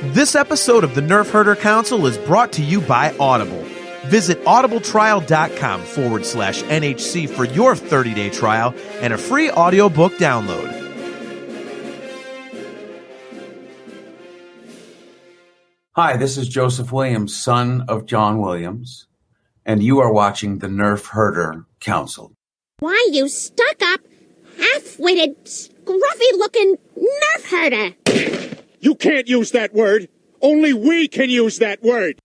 This episode of the Nerf Herder Council is brought to you by Audible. Visit audibletrial.com/NHC for your 30-day trial and a free audiobook download. Hi, this is Joseph Williams, son of John Williams, and you are watching the Nerf Herder Council. Why, you stuck-up, half-witted, scruffy-looking Nerf herder! You can't use that word. Only we can use that word.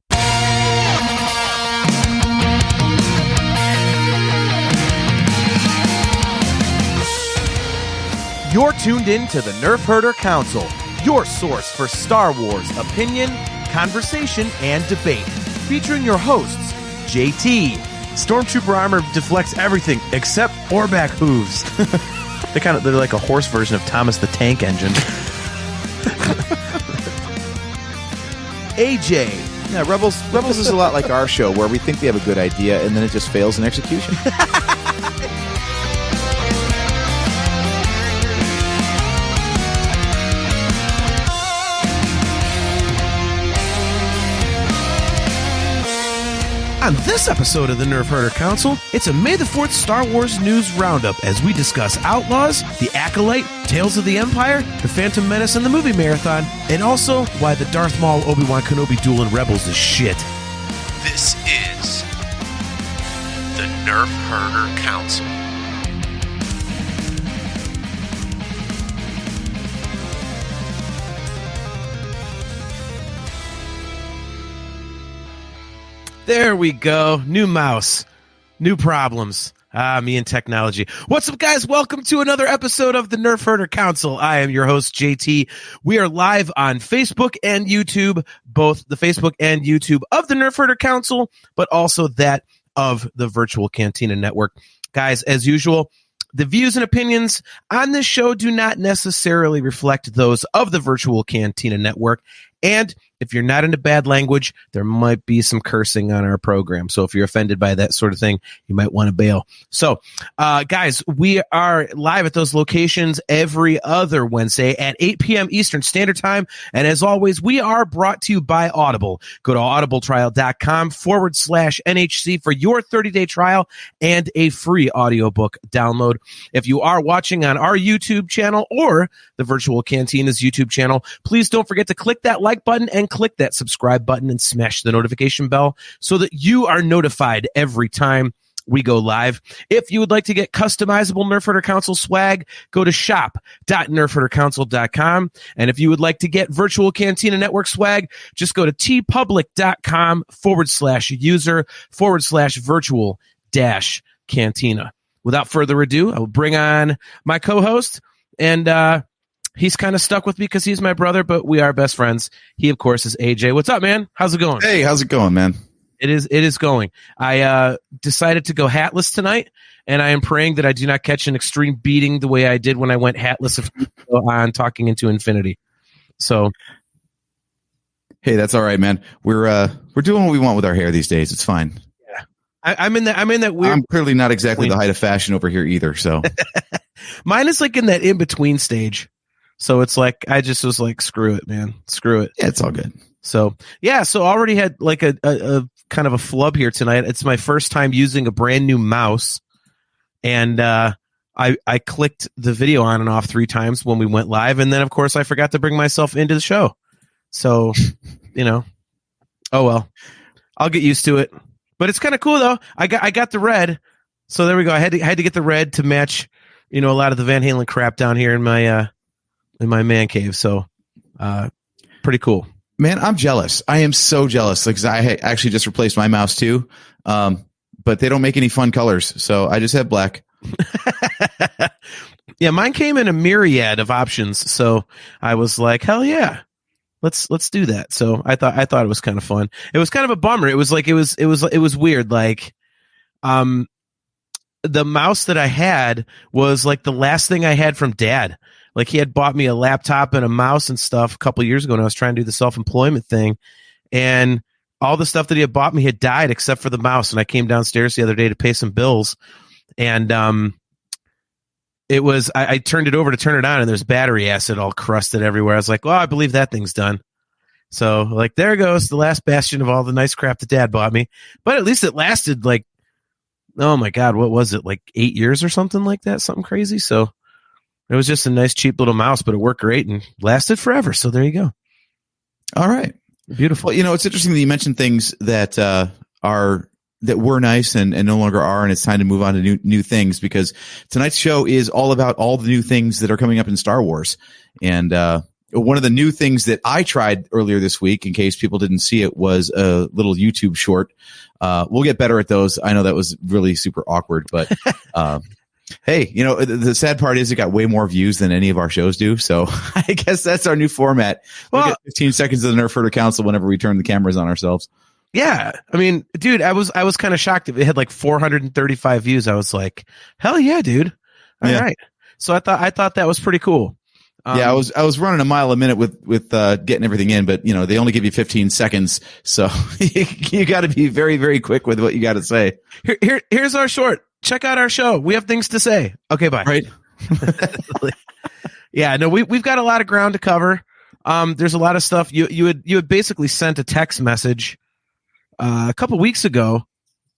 You're tuned in to the Nerf Herder Council, your source for Star Wars opinion, conversation, and debate. Featuring your hosts, JT. Stormtrooper armor deflects everything except Orback hooves. They're like a horse version of Thomas the Tank Engine. AJ. Yeah, Rebels is a lot like our show, where we think we have a good idea and then it just fails in execution. On this episode of the Nerf Herder Council, it's a May the 4th Star Wars News Roundup as we discuss Outlaws, the Acolyte, Tales of the Empire, the Phantom Menace, and the movie marathon, and also why the Darth Maul Obi Wan Kenobi duel in Rebels is shit. This is the Nerf Herder Council. There we go. New mouse. New problems. Me and technology. What's up, guys? Welcome to another episode of the Nerf Herder Council. I am your host, JT. We are live on Facebook and YouTube, both the Facebook and YouTube of the Nerf Herder Council, but also that of the Virtual Cantina Network. Guys, as usual, the views and opinions on this show do not necessarily reflect those of the Virtual Cantina Network. And if you're not into bad language, there might be some cursing on our program. So if you're offended by that sort of thing, you might want to bail. So, guys, we are live at those locations every other Wednesday at 8 p.m. Eastern Standard Time. And as always, we are brought to you by Audible. Go to audibletrial.com/NHC for your 30-day trial and a free audiobook download. If you are watching on our YouTube channel or the Virtual Cantina's YouTube channel, please don't forget to click that like button and click that subscribe button and smash the notification bell so that you are notified every time we go live. If you would like to get customizable Nerf Herder Council swag, go to shop.nerfherdercouncil.com. And if you would like to get Virtual Cantina Network swag, just go to tpublic.com/user/virtual-cantina. Without further ado, I will bring on my co-host, and he's kind of stuck with me because he's my brother, but we are best friends. He, of course, is AJ. What's up, man? How's it going? Hey, how's it going, man? It is going. I decided to go hatless tonight, and I am praying that I do not catch an extreme beating the way I did when I went hatless on Talking into Infinity. So, hey, that's all right, man. We're doing what we want with our hair these days. It's fine. Yeah, I'm in that weird. I'm clearly not exactly the height of fashion over here either. So, mine is like in that in between stage. So it's like, I just was like, screw it, man. Screw it. Yeah, it's all good. So, yeah, so I already had like a kind of a flub here tonight. It's my first time using a brand new mouse. And I clicked the video on and off 3 times when we went live. And then, of course, I forgot to bring myself into the show. So, oh, well, I'll get used to it. But it's kind of cool, though. I got the red. So there we go. I had to get the red to match, a lot of the Van Halen crap down here in my man cave. So, pretty cool. Man, I'm jealous. I am so jealous. Like, I actually just replaced my mouse too. But they don't make any fun colors. So I just have black. Yeah. Mine came in a myriad of options. So I was like, hell yeah, let's do that. So I thought it was kind of fun. It was kind of a bummer. It was like, it was weird. Like, the mouse that I had was like the last thing I had from Dad. Like, he had bought me a laptop and a mouse and stuff a couple of years ago when I was trying to do the self-employment thing. And all the stuff that he had bought me had died except for the mouse. And I came downstairs the other day to pay some bills. And it was, I turned it over to turn it on, and there's battery acid all crusted everywhere. I was like, well, I believe that thing's done. So like, there goes the last bastion of all the nice crap that Dad bought me. But at least it lasted like, oh my God, what was it? Like 8 years or something like that? Something crazy. So it was just a nice, cheap little mouse, but it worked great and lasted forever. So there you go. All right. Beautiful. Well, it's interesting that you mentioned things that that were nice and no longer are, and it's time to move on to new things, because tonight's show is all about all the new things that are coming up in Star Wars. And one of the new things that I tried earlier this week, in case people didn't see it, was a little YouTube short. We'll get better at those. I know that was really super awkward, but hey, the sad part is it got way more views than any of our shows do. So I guess that's our new format. We'll get 15 seconds of the Nerf Herder Council whenever we turn the cameras on ourselves. Yeah. I mean, dude, I was kind of shocked. It had like 435 views. I was like, hell yeah, dude. All right. So I thought that was pretty cool. I was running a mile a minute with getting everything in, but they only give you 15 seconds. So you got to be very, very quick with what you got to say. Here's our short. Check out our show. We have things to say. Okay, bye. Right. Yeah, no, we've got a lot of ground to cover. There's a lot of stuff. You had basically sent a text message a couple weeks ago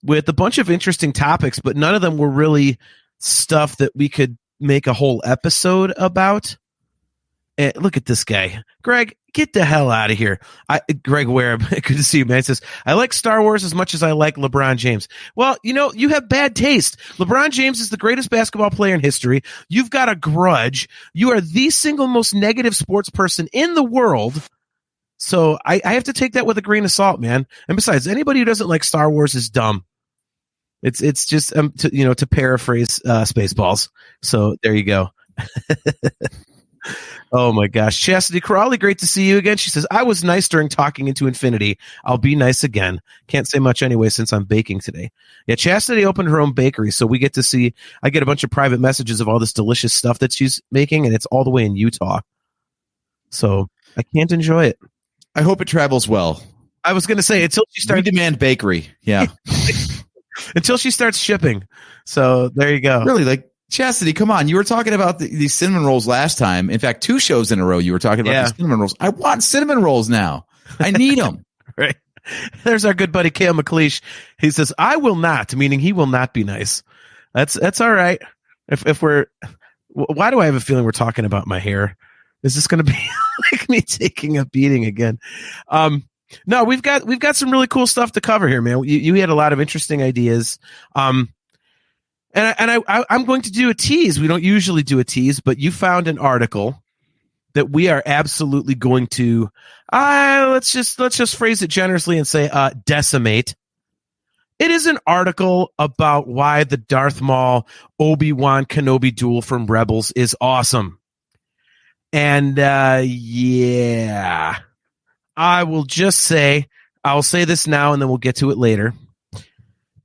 with a bunch of interesting topics, but none of them were really stuff that we could make a whole episode about. And look at this guy, Greg. Get the hell out of here. Greg Ware, good to see you, man. He says, I like Star Wars as much as I like LeBron James. Well, you have bad taste. LeBron James is the greatest basketball player in history. You've got a grudge. You are the single most negative sports person in the world. So I have to take that with a grain of salt, man. And besides, anybody who doesn't like Star Wars is dumb. It's just, to paraphrase Spaceballs. So there you go. Oh my gosh. Chastity Crawley, great to see you again. She says, I was nice during talking into infinity. I'll be nice again. Can't say much anyway since I'm baking today. Yeah, Chastity opened her own bakery, so we get to see, I get a bunch of private messages of all this delicious stuff that she's making, and it's all the way in Utah. So I can't enjoy it. I hope it travels well. I was going to say, until she starts. We demand bakery. Yeah. Until she starts shipping. So there you go. Really, like, Chastity, come on. You were talking about these cinnamon rolls last time. In fact, 2 shows in a row you were talking about these cinnamon rolls. I want cinnamon rolls now. I need them. Right. There's our good buddy, Cale McLeish. He says, I will not, meaning he will not be nice. That's all right. If we're, why do I have a feeling we're talking about my hair? Is this going to be like me taking a beating again? No, we've got some really cool stuff to cover here, man. You had a lot of interesting ideas. And I'm going to do a tease. We don't usually do a tease, but you found an article that we are absolutely going to, let's just phrase it generously and say, decimate. It is an article about why the Darth Maul Obi Wan Kenobi duel from Rebels is awesome. And, yeah, I will just say, I'll say this now and then we'll get to it later.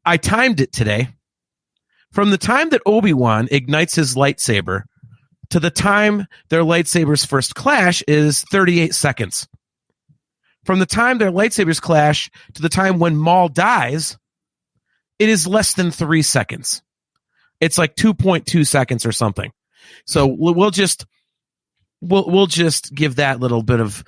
I timed it today. From the time that Obi-Wan ignites his lightsaber to the time their lightsabers first clash is 38 seconds. From the time their lightsabers clash to the time when Maul dies, it is less than 3 seconds. It's like 2.2 seconds or something. So we'll just give that little bit of,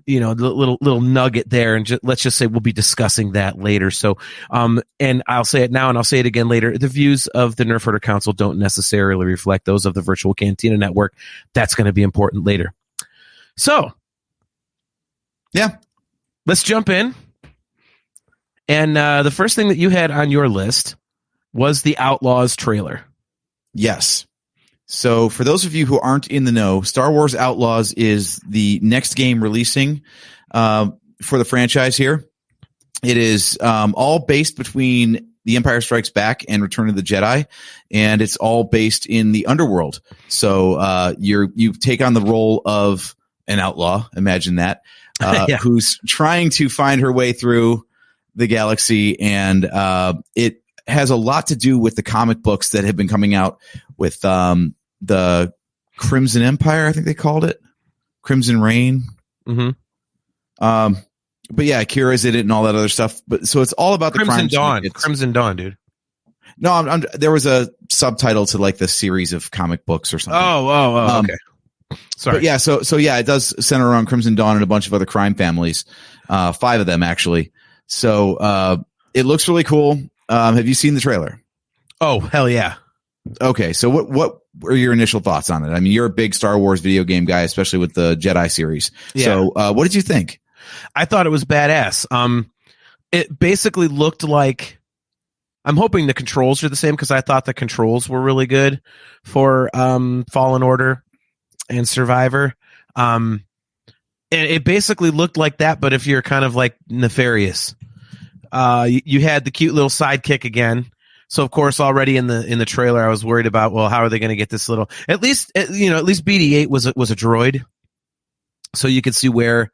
little nugget there, and let's just say we'll be discussing that later. So, and I'll say it now and I'll say it again later. The views of the Nerf Herder Council don't necessarily reflect those of the Virtual Cantina Network. That's going to be important later. So, yeah, let's jump in. And the first thing that you had on your list was the Outlaws trailer. Yes. So for those of you who aren't in the know, Star Wars Outlaws is the next game releasing for the franchise here. It is all based between The Empire Strikes Back and Return of the Jedi, and it's all based in the underworld. So you take on the role of an outlaw, imagine that, who's trying to find her way through the galaxy, and it has a lot to do with the comic books that have been coming out with the Crimson Empire, I think they called it. Crimson Reign. Mm-hmm. But yeah, Kira's in it and all that other stuff. But so it's all about the Crimson Dawn. Crimson Dawn, dude. No, there was a subtitle to like the series of comic books or something. Okay. Sorry. But yeah, so yeah, it does center around Crimson Dawn and a bunch of other crime families. 5 of them actually. So it looks really cool. Have you seen the trailer? Oh, hell yeah. Okay, so what are your initial thoughts on it? I mean, you're a big Star Wars video game guy, especially with the Jedi series. Yeah. So what did you think? I thought it was badass. It basically looked like, I'm hoping the controls are the same because I thought the controls were really good for Fallen Order and Survivor. And it basically looked like that, but if you're kind of like nefarious. You had the cute little sidekick again. So of course, already in the trailer, I was worried about, well, how are they going to get this little? At least BD-8 was a droid, so you could see where,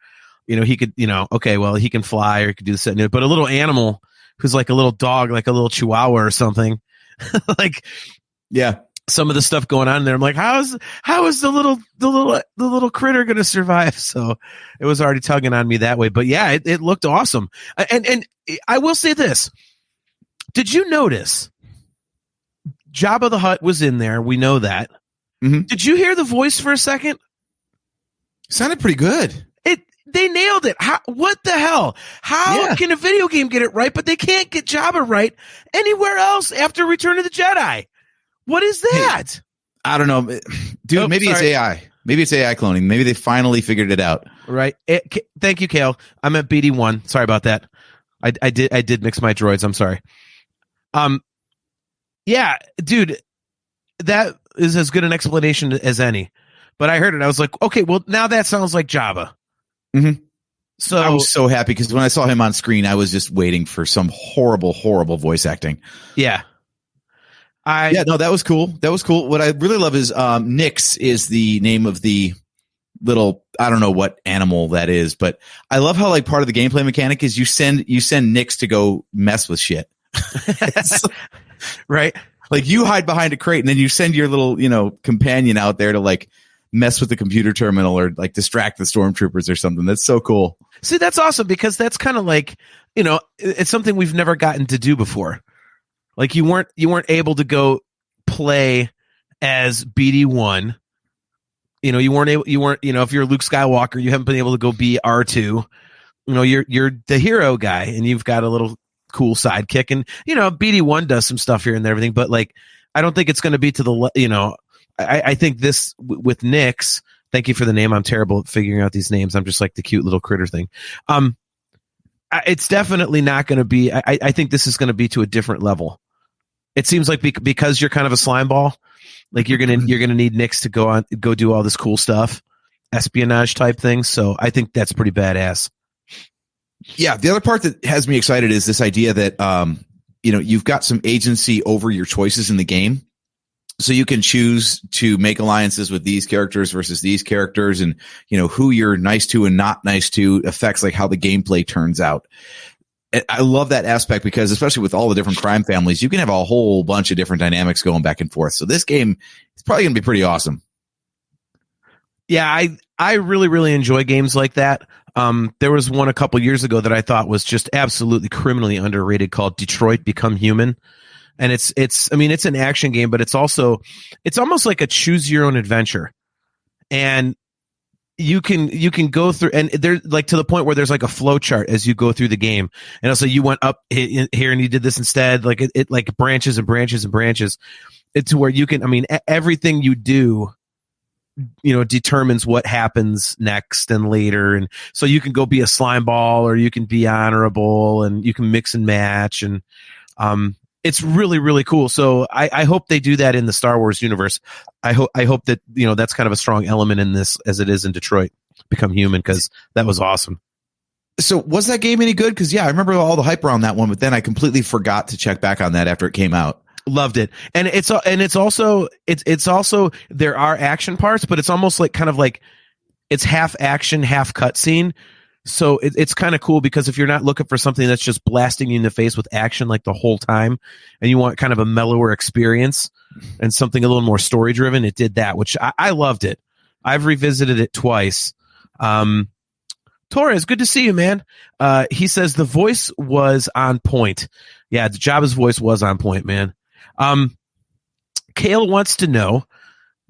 he could, okay, well, he can fly or he could do this, but a little animal who's like a little dog, like a little chihuahua or something, like, yeah, some of the stuff going on there. I'm like, how is the little critter going to survive? So it was already tugging on me that way. But yeah, it looked awesome. And I will say this. Did you notice Jabba the Hutt was in there? We know that. Mm-hmm. Did you hear the voice for a second? Sounded pretty good. They nailed it. What the hell? How can a video game get it right, but they can't get Jabba right anywhere else after Return of the Jedi? What is that? Hey, I don't know. Dude, maybe it's AI. Maybe it's AI cloning. Maybe they finally figured it out. Right. Thank you, Kale. I'm at BD1. Sorry about that. I did mix my droids. I'm sorry. Yeah, dude, that is as good an explanation as any. But I heard it. I was like, okay, well, now that sounds like Jabba. Mm-hmm. So I was so happy because when I saw him on screen, I was just waiting for some horrible, horrible voice acting. Yeah. No, that was cool. That was cool. What I really love is Nyx is the name of the little, I don't know what animal that is, but I love how like part of the gameplay mechanic is you send Nyx to go mess with shit. Right. Like you hide behind a crate and then you send your little, companion out there to like mess with the computer terminal or like distract the stormtroopers or something. That's so cool. See, that's awesome because that's kind of like, it's something we've never gotten to do before. Like you weren't able to go play as BD1. You weren't, if you're Luke Skywalker, you haven't been able to go be R2. You're the hero guy and you've got a little cool sidekick and, BD1 does some stuff here and there, everything, but like, I don't think it's going to be to the, I think this with Nyx, thank you for the name. I'm terrible at figuring out these names. I'm just like the cute little critter thing. It's definitely not going to be, I think this is going to be to a different level. It seems like because you're kind of a slime ball, like you're going to need Nyx to go do all this cool stuff, espionage type things. So I think that's pretty badass. Yeah. The other part that has me excited is this idea that, you've got some agency over your choices in the game. So you can choose to make alliances with these characters versus these characters and, who you're nice to and not nice to affects like how the gameplay turns out. And I love that aspect because especially with all the different crime families, you can have a whole bunch of different dynamics going back and forth. So this game is probably going to be pretty awesome. Yeah, I really, really enjoy games like that. There was one a couple years ago that I thought was just absolutely criminally underrated called Detroit Become Human. And it's an action game, but it's almost like a choose your own adventure. And you can go through and there's like to the point where there's like a flow chart as you go through the game. And also you went up here and you did this instead. Like it like branches and branches and branches. It's to where you can, everything you do, determines what happens next and later. And so you can go be a slime ball or you can be honorable and you can mix and match. And, it's really, really cool. So I hope they do that in the Star Wars universe. I hope that, that's kind of a strong element in this as it is in Detroit Become Human, because that was awesome. So was that game any good? Because I remember all the hype around that one, but then I completely forgot to check back on that after it came out. Loved it. And it's also there are action parts, but it's almost like kind of like it's half action, half cutscene. So it's kind of cool because if you're not looking for something that's just blasting you in the face with action like the whole time and you want kind of a mellower experience and something a little more story driven, it did that, which I loved it. I've revisited it twice. Torres, good to see you, man. He says the voice was on point. Yeah, Jabba's voice was on point, man. Kale wants to know,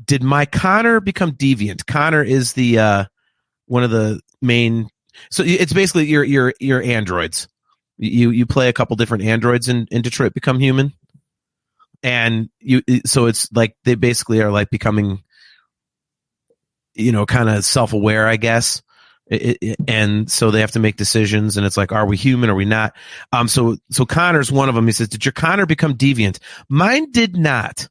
did my Connor become deviant? Connor is the one of the main. So it's basically your androids. You play a couple different androids in Detroit Become Human, and so it's like they basically are like becoming, kind of self-aware, I guess. And so they have to make decisions, and it's like, are we human? Are we not? So Connor's one of them. He says, did your Connor become deviant? Mine did not.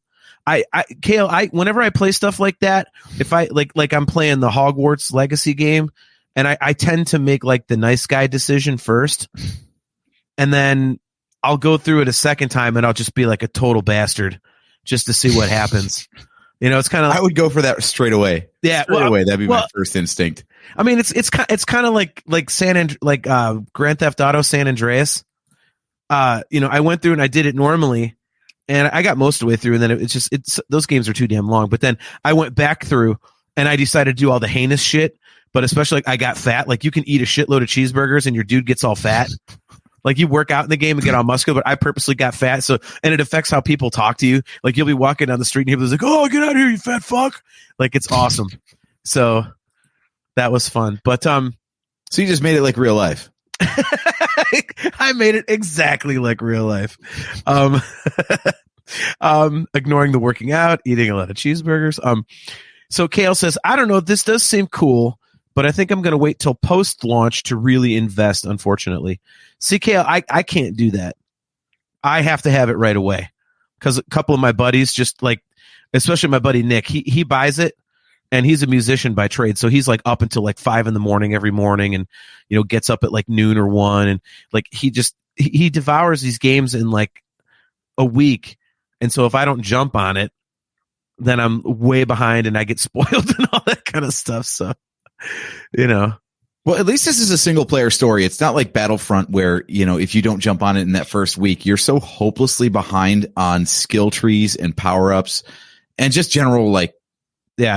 Kale, whenever I play stuff like that, if I like I'm playing the Hogwarts Legacy game, and I tend to make like the nice guy decision first, and then I'll go through it a second time, and I'll just be like a total bastard just to see what happens. It's kind of. I would go for that straight away. Yeah, straight away. That'd be my first instinct. I mean, it's kind of like Grand Theft Auto San Andreas. I went through and I did it normally, and I got most of the way through, and then it's those games are too damn long. But then I went back through and I decided to do all the heinous shit. But especially like I got fat. Like you can eat a shitload of cheeseburgers and your dude gets all fat. Like you work out in the game and get all muscular, but I purposely got fat. So, and it affects how people talk to you. Like you'll be walking down the street and people's like, "Oh, get out of here, you fat fuck!" Like it's awesome. So that was fun. But so you just made it like real life. I made it exactly like real life. Ignoring the working out, eating a lot of cheeseburgers. So Kale says, I don't know. This does seem cool, but I think I'm going to wait till post-launch to really invest, unfortunately. See, Kale, I can't do that. I have to have it right away because a couple of my buddies just like, especially my buddy Nick, he buys it, and he's a musician by trade. So he's like up until like 5 a.m. every morning and, gets up at like noon or 1. And like, he devours these games in like a week. And so if I don't jump on it, then I'm way behind and I get spoiled and all that kind of stuff. So, Well, at least this is a single player story. It's not like Battlefront where, if you don't jump on it in that first week, you're so hopelessly behind on skill trees and power ups and just general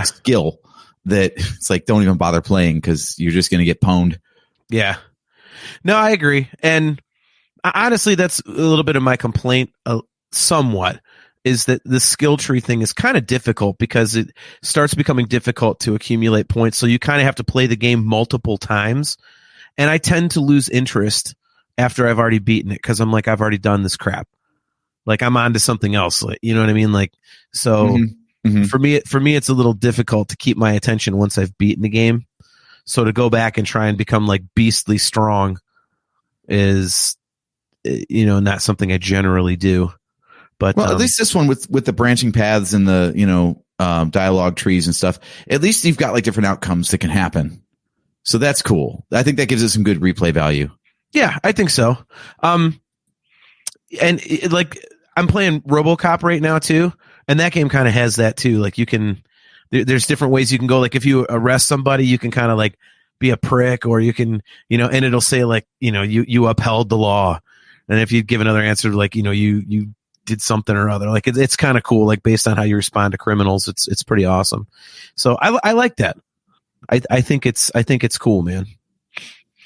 skill that it's like, don't even bother playing because you're just going to get pwned. Yeah, no, I agree. And honestly, that's a little bit of my complaint somewhat is that the skill tree thing is kind of difficult because it starts becoming difficult to accumulate points. So you kind of have to play the game multiple times. And I tend to lose interest after I've already beaten it because I'm like, I've already done this crap. Like I'm on to something else. Like, you know what I mean? Like, so for me, it's a little difficult to keep my attention once I've beaten the game. So to go back and try and become like beastly strong is, not something I generally do. But at least this one with the branching paths and the dialogue trees and stuff, at least you've got like different outcomes that can happen. So that's cool. I think that gives it some good replay value. Yeah, I think so. And I'm playing RoboCop right now too, and that game kind of has that too. Like you can, there's different ways you can go. Like if you arrest somebody, you can kind of like be a prick, or you can, and it'll say like, you upheld the law, and if you give another answer like, you did something or other, like it's kind of cool, like based on how you respond to criminals. It's pretty awesome. So I like that. I think it's cool, man.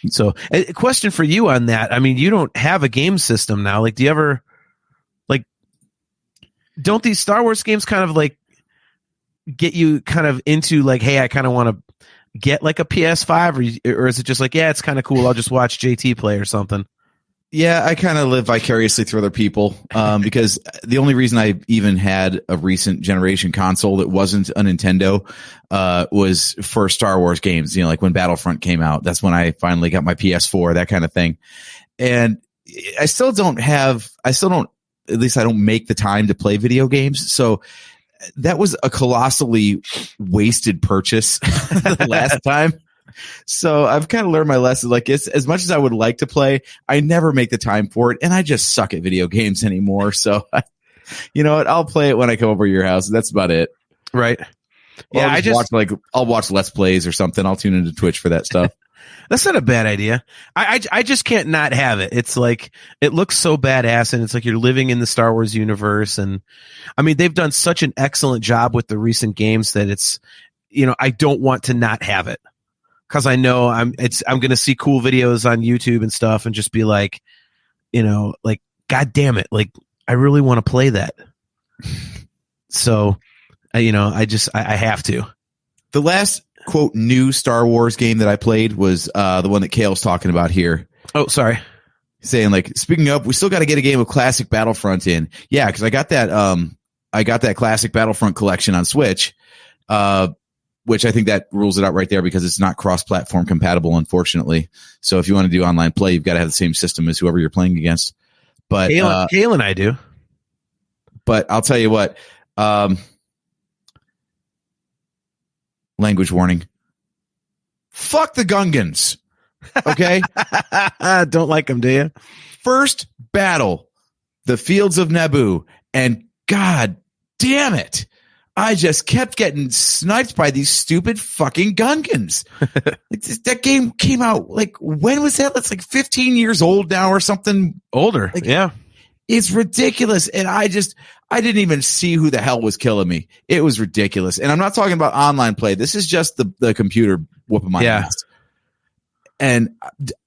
So a question for you on that. I mean, you don't have a game system now. Like, do you ever like, don't these Star Wars games kind of like get you kind of into like, hey, I kind of want to get like a PS5 or is it just like, yeah, it's kind of cool, I'll just watch JT play or something? Yeah, I kind of live vicariously through other people because the only reason I even had a recent generation console that wasn't a Nintendo was for Star Wars games. Like when Battlefront came out, that's when I finally got my PS4, that kind of thing. And I still don't, at least I don't make the time to play video games. So that was a colossally wasted purchase the last time. So I've kind of learned my lesson. Like as much as I would like to play, I never make the time for it, and I just suck at video games anymore. So, you know what? I'll play it when I come over to your house. That's about it. Right. Yeah, I'll watch Let's Plays or something. I'll tune into Twitch for that stuff. That's not a bad idea. I just can't not have it. It's like, it looks so badass, and it's like you're living in the Star Wars universe. And I mean, they've done such an excellent job with the recent games that it's, I don't want to not have it. Cause I know I'm going to see cool videos on YouTube and stuff and just be like, like, God damn it. Like, I really want to play that. So I have to. The last quote new Star Wars game that I played was the one that Kale's talking about here. Oh, sorry. Saying like, speaking of, we still got to get a game of classic Battlefront in. Yeah, because I got that classic Battlefront collection on Switch, which I think that rules it out right there because it's not cross-platform compatible, unfortunately. So if you want to do online play, you've got to have the same system as whoever you're playing against. But Kale and I do. But I'll tell you what. Language warning. Fuck the Gungans. Okay? Don't like them, do you? First battle, the fields of Naboo, and God damn it, I just kept getting sniped by these stupid fucking Gungans. That game came out, like, when was that? That's like 15 years old now or something. Older, like, yeah. It's ridiculous, and I didn't even see who the hell was killing me. It was ridiculous, and I'm not talking about online play. This is just the computer whooping my ass. And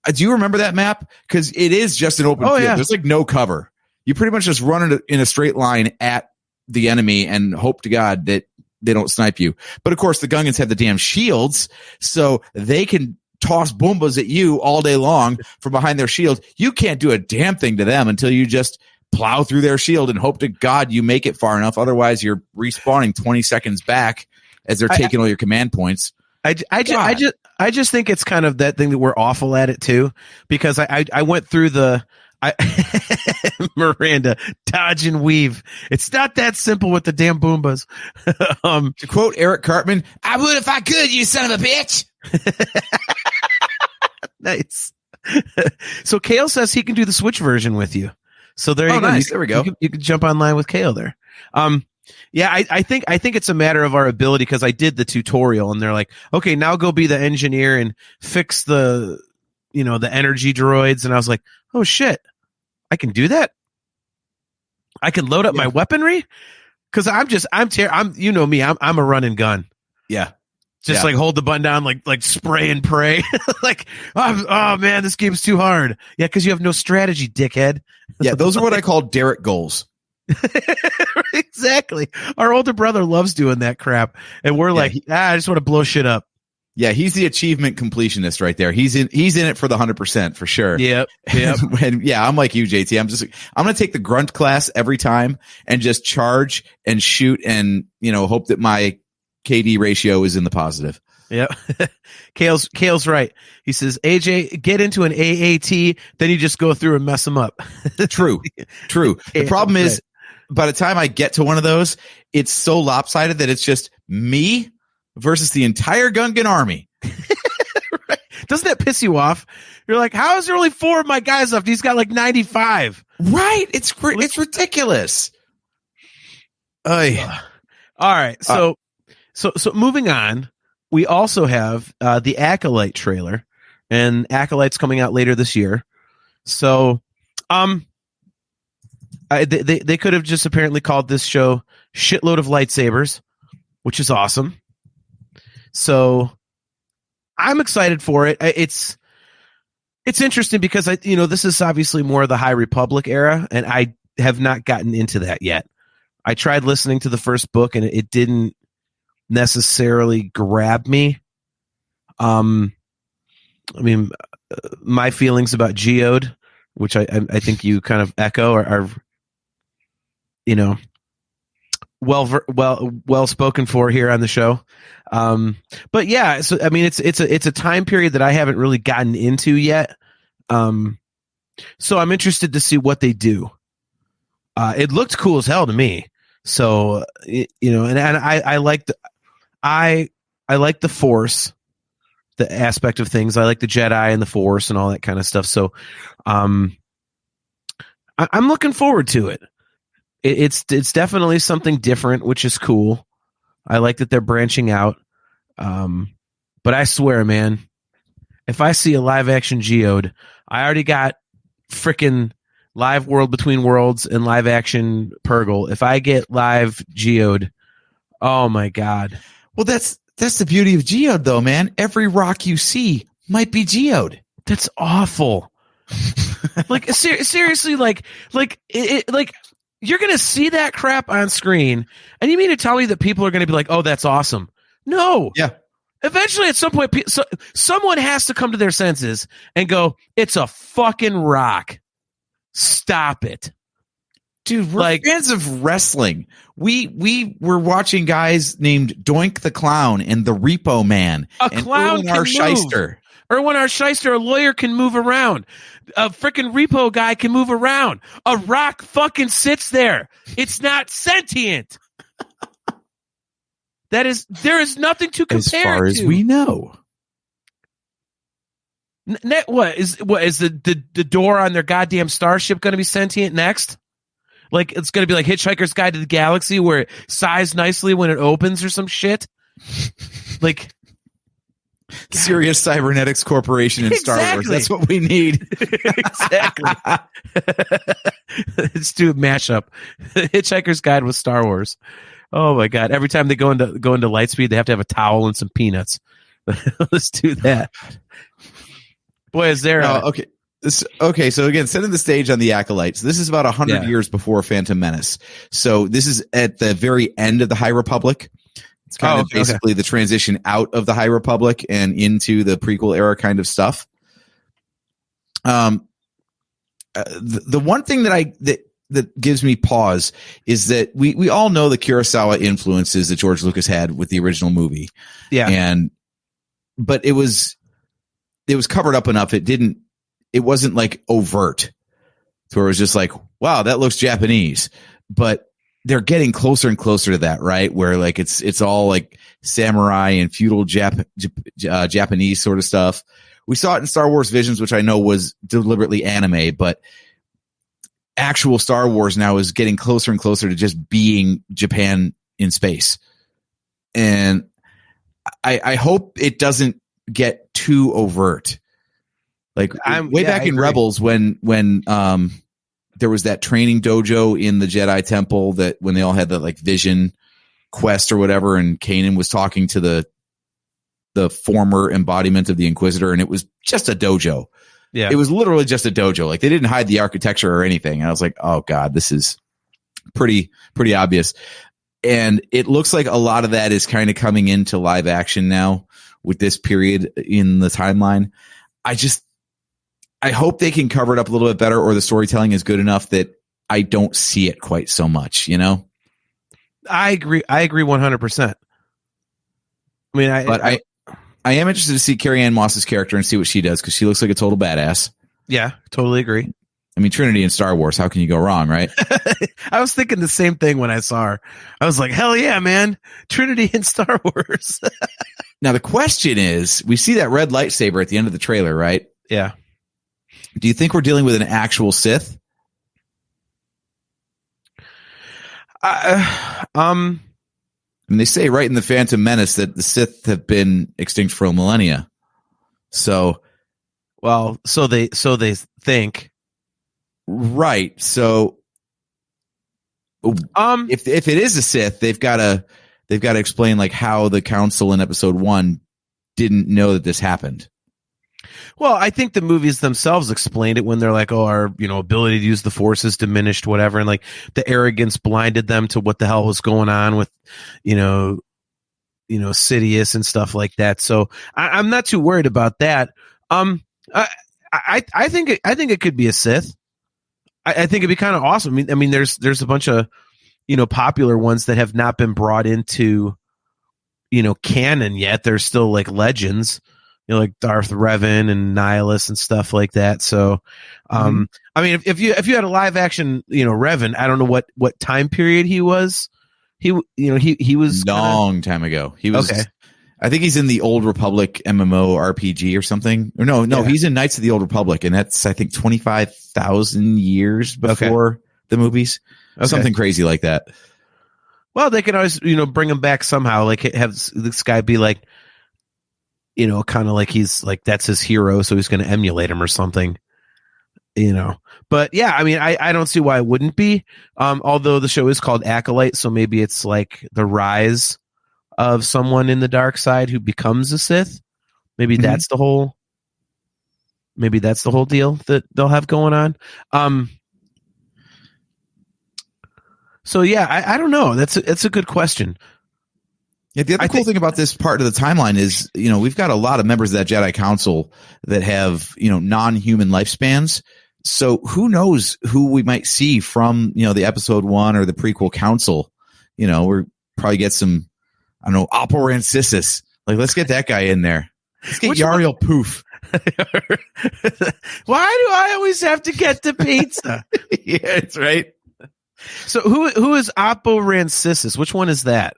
do you remember that map? Because it is just an open field. Yeah. There's like no cover. You pretty much just run in a straight line at the enemy and hope to God that they don't snipe you. But of course, the Gungans have the damn shields, so they can toss Boombas at you all day long from behind their shield. You can't do a damn thing to them until you just plow through their shield and hope to God you make it far enough. Otherwise, you're respawning 20 seconds back as they're taking all your command points. I just think it's kind of that thing that we're awful at it too, because I went through Miranda, dodge and weave. It's not that simple with the damn Boombas. To quote Eric Cartman, I would if I could, you son of a bitch. Nice. So Kale says he can do the Switch version with you. So there you go. Nice. There we go. You can jump online with Kale there. Yeah, I think it's a matter of our ability, because I did the tutorial and they're like, okay, now go be the engineer and fix the energy droids. And I was like, oh shit, I can do that. I can load up my weaponry, because I'm you know me, I'm a run and gun. Yeah. Just like hold the button down, like spray and pray. Like, oh man, this game's too hard. Yeah, because you have no strategy, dickhead. Yeah, those are what I call Derek goals. Exactly. Our older brother loves doing that crap, and we're like, I just want to blow shit up. Yeah, he's the achievement completionist right there. He's in it for the 100% for sure. Yep. And yeah, I'm like you, JT. I'm going to take the grunt class every time and just charge and shoot and hope that my KD ratio is in the positive. Yep. Kale's right. He says, AJ, get into an AAT, then you just go through and mess them up. True. The problem is, by the time I get to one of those, it's so lopsided that it's just me versus the entire Gungan army. Right. Doesn't that piss you off? You're like, how is there only 4 of my guys left? He's got like 95. Right. It's ridiculous. All right. So moving on, we also have the Acolyte trailer, and Acolyte's coming out later this year. So, they could have just apparently called this show "Shitload of Lightsabers," which is awesome. So, I'm excited for it. It's interesting because this is obviously more of the High Republic era, and I have not gotten into that yet. I tried listening to the first book, and it didn't necessarily grab me. I mean, my feelings about Geode, which I think you kind of echo, are well spoken for here on the show. But yeah, so I mean, it's a time period that I haven't really gotten into yet. So I'm interested to see what they do. It looked cool as hell to me. So and I like the Force, the aspect of things. I like the Jedi and the Force and all that kind of stuff. So, I'm looking forward to it. It's definitely something different, which is cool. I like that they're branching out. But I swear, man, if I see a live action Geode, I already got freaking live World Between Worlds and live action Purgle. If I get live Geode, oh my God. Well, that's the beauty of Geode, though, man. Every rock you see might be Geode. That's awful. Like seriously, like you're going to see that crap on screen, and you mean to tell me that people are going to be like, "Oh, that's awesome"? No. Yeah. Eventually, at some point, someone has to come to their senses and go, "It's a fucking rock. Stop it." Dude, we're fans of wrestling. We were watching guys named Doink the Clown and the Repo Man. A clown can our move. Shyster. Erwin R. Shyster, a lawyer, can move around. A freaking repo guy can move around. A rock fucking sits there. It's not sentient. There is nothing to compare as far to. as we know. What is the door on their goddamn starship going to be sentient next? Like it's going to be like Hitchhiker's Guide to the Galaxy, where it sighs nicely when it opens or some shit. Like Serious Cybernetics Corporation in Star Wars. That's what we need. Exactly. Let's do a mashup. Hitchhiker's Guide with Star Wars. Oh my god! Every time they go into Lightspeed, they have to have a towel and some peanuts. Let's do that. Boy, is there? Okay. Okay, so again, setting the stage on the Acolytes. This is about 100 years before Phantom Menace. So this is at the very end of the High Republic. It's kind of basically the transition out of the High Republic and into the prequel era kind of stuff. The one thing that gives me pause is that we all know the Kurosawa influences that George Lucas had with the original movie. Yeah. But it was covered up enough. It wasn't like overt, where it was just like, wow, that looks Japanese. But they're getting closer and closer to that, right? Where like it's all like samurai and feudal Japanese sort of stuff. We saw it in Star Wars Visions, which I know was deliberately anime, but actual Star Wars now is getting closer and closer to just being Japan in space. And I hope it doesn't get too overt. Like back in Rebels when there was that training dojo in the Jedi Temple that when they all had that like vision quest or whatever, and Kanan was talking to the former embodiment of the Inquisitor, and it was just a dojo. Yeah. It was literally just a dojo. Like they didn't hide the architecture or anything. And I was like, oh God, this is pretty obvious. And it looks like a lot of that is kind of coming into live action now with this period in the timeline. I hope they can cover it up a little bit better, or the storytelling is good enough that I don't see it quite so much, you know? I agree 100%. I mean, I am interested to see Carrie Ann Moss's character and see what she does, because she looks like a total badass. Yeah, totally agree. I mean, Trinity in Star Wars, how can you go wrong, right? I was thinking the same thing when I saw her. I was like, hell yeah, man. Trinity in Star Wars. Now, the question is, we see that red lightsaber at the end of the trailer, right? Yeah. Do you think we're dealing with an actual Sith? And they say right in the Phantom Menace that the Sith have been extinct for a millennia. So they think. Right. So if it is a Sith, they've got to explain like how the Council in Episode 1 didn't know that this happened. Well, I think the movies themselves explained it when they're like, oh, our ability to use the Force is diminished, whatever, and like the arrogance blinded them to what the hell was going on with, Sidious and stuff like that. So I'm not too worried about that. I think it could be a Sith. I think it'd be kind of awesome. I mean, there's a bunch of popular ones that have not been brought into canon yet. They're still like legends. Like Darth Revan and Nihilus and stuff like that. So, I mean, if you had a live action, Revan, I don't know what time period he was. He was long time ago. He was, okay. I think he's in the Old Republic MMO RPG or something. Or no, he's in Knights of the Old Republic, and that's I think 25,000 years before the movies. Okay. Something crazy like that. Well, they can always bring him back somehow. Like have this guy be like, kind of like he's like that's his hero, so he's going to emulate him or something. But yeah, I mean, I don't see why it wouldn't be. Although the show is called Acolyte, so maybe it's like the rise of someone in the dark side who becomes a Sith. Maybe that's the whole. Maybe that's the whole deal that they'll have going on. So yeah, I don't know. That's a good question. Yeah, the other cool thing about this part of the timeline is, we've got a lot of members of that Jedi Council that have, non-human lifespans. So who knows who we might see from, the episode 1 or the prequel council. We're probably get some, I don't know, Oppo Rancisis. Like, let's get that guy in there. Let's get Yariel Poof. Why do I always have to get the pizza? Yeah, that's right. So who is Oppo Rancisis? Which one is that?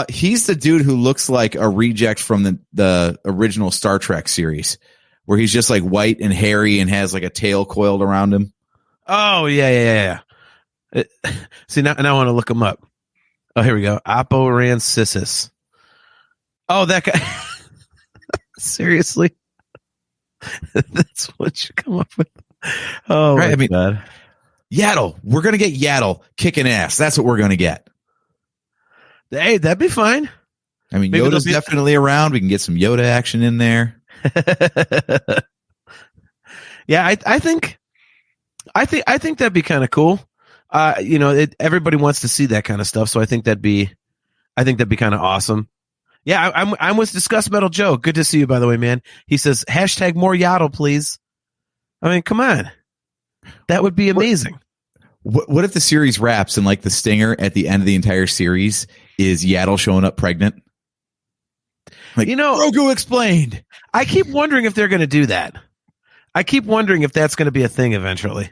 He's the dude who looks like a reject from the original Star Trek series, where he's just like white and hairy and has like a tail coiled around him. Oh yeah. See, now I want to look him up. Oh, here we go. Oppo Rancisis. Oh, that guy. Seriously, that's what you come up with. Oh, right. My God. Yaddle. We're gonna get Yaddle kicking ass. That's what we're gonna get. Hey, that'd be fine. I mean, maybe Yoda's definitely around. We can get some Yoda action in there. Yeah, I think that'd be kind of cool. Everybody wants to see that kind of stuff, so I think that'd be kind of awesome. Yeah, I'm with Discuss Metal Joe. Good to see you, by the way, man. He says hashtag more Yaddle, please. I mean, come on, that would be amazing. What if the series wraps and like the stinger at the end of the entire series is Yaddle showing up pregnant? Like, Grogu explained. I keep wondering if they're going to do that. I keep wondering if that's going to be a thing eventually.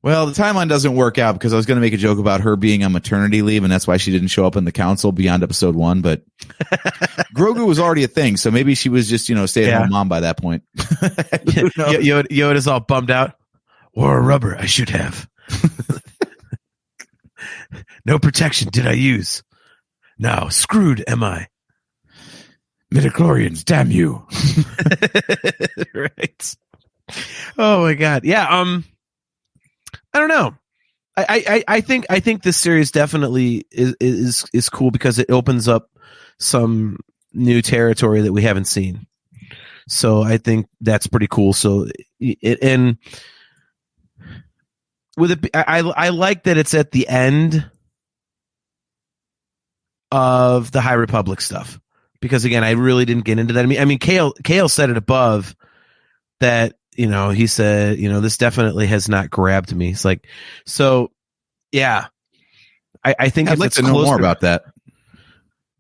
Well, the timeline doesn't work out because I was going to make a joke about her being on maternity leave, and that's why she didn't show up in the council beyond episode 1. But Grogu was already a thing, so maybe she was just, stay-at-home mom by that point. Yoda's all bummed out. Or a rubber, I should have. No protection did I use. Now screwed am I. Midichlorians, damn you. Right. Oh my God. Yeah. I don't know. I think this series definitely is cool because it opens up some new territory that we haven't seen. So I think that's pretty cool. So with it, I like that it's at the end of the High Republic stuff because again, I really didn't get into that. I mean, Kale said it above that, he said, this definitely has not grabbed me. It's like, so yeah, I think I'd like to know more about that.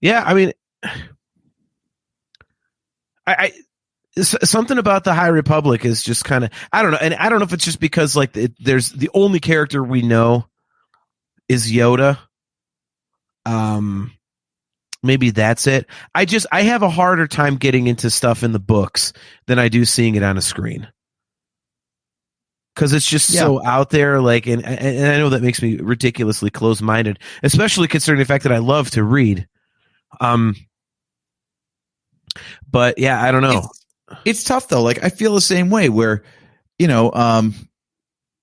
Yeah. I mean, something about the High Republic is just kind of, I don't know. And I don't know if it's just because like there's the only character we know is Yoda. Maybe that's it. I have a harder time getting into stuff in the books than I do seeing it on a screen. Cause it's just so out there. Like, and I know that makes me ridiculously close-minded, especially considering the fact that I love to read. But yeah, I don't know. It's tough though. Like I feel the same way where,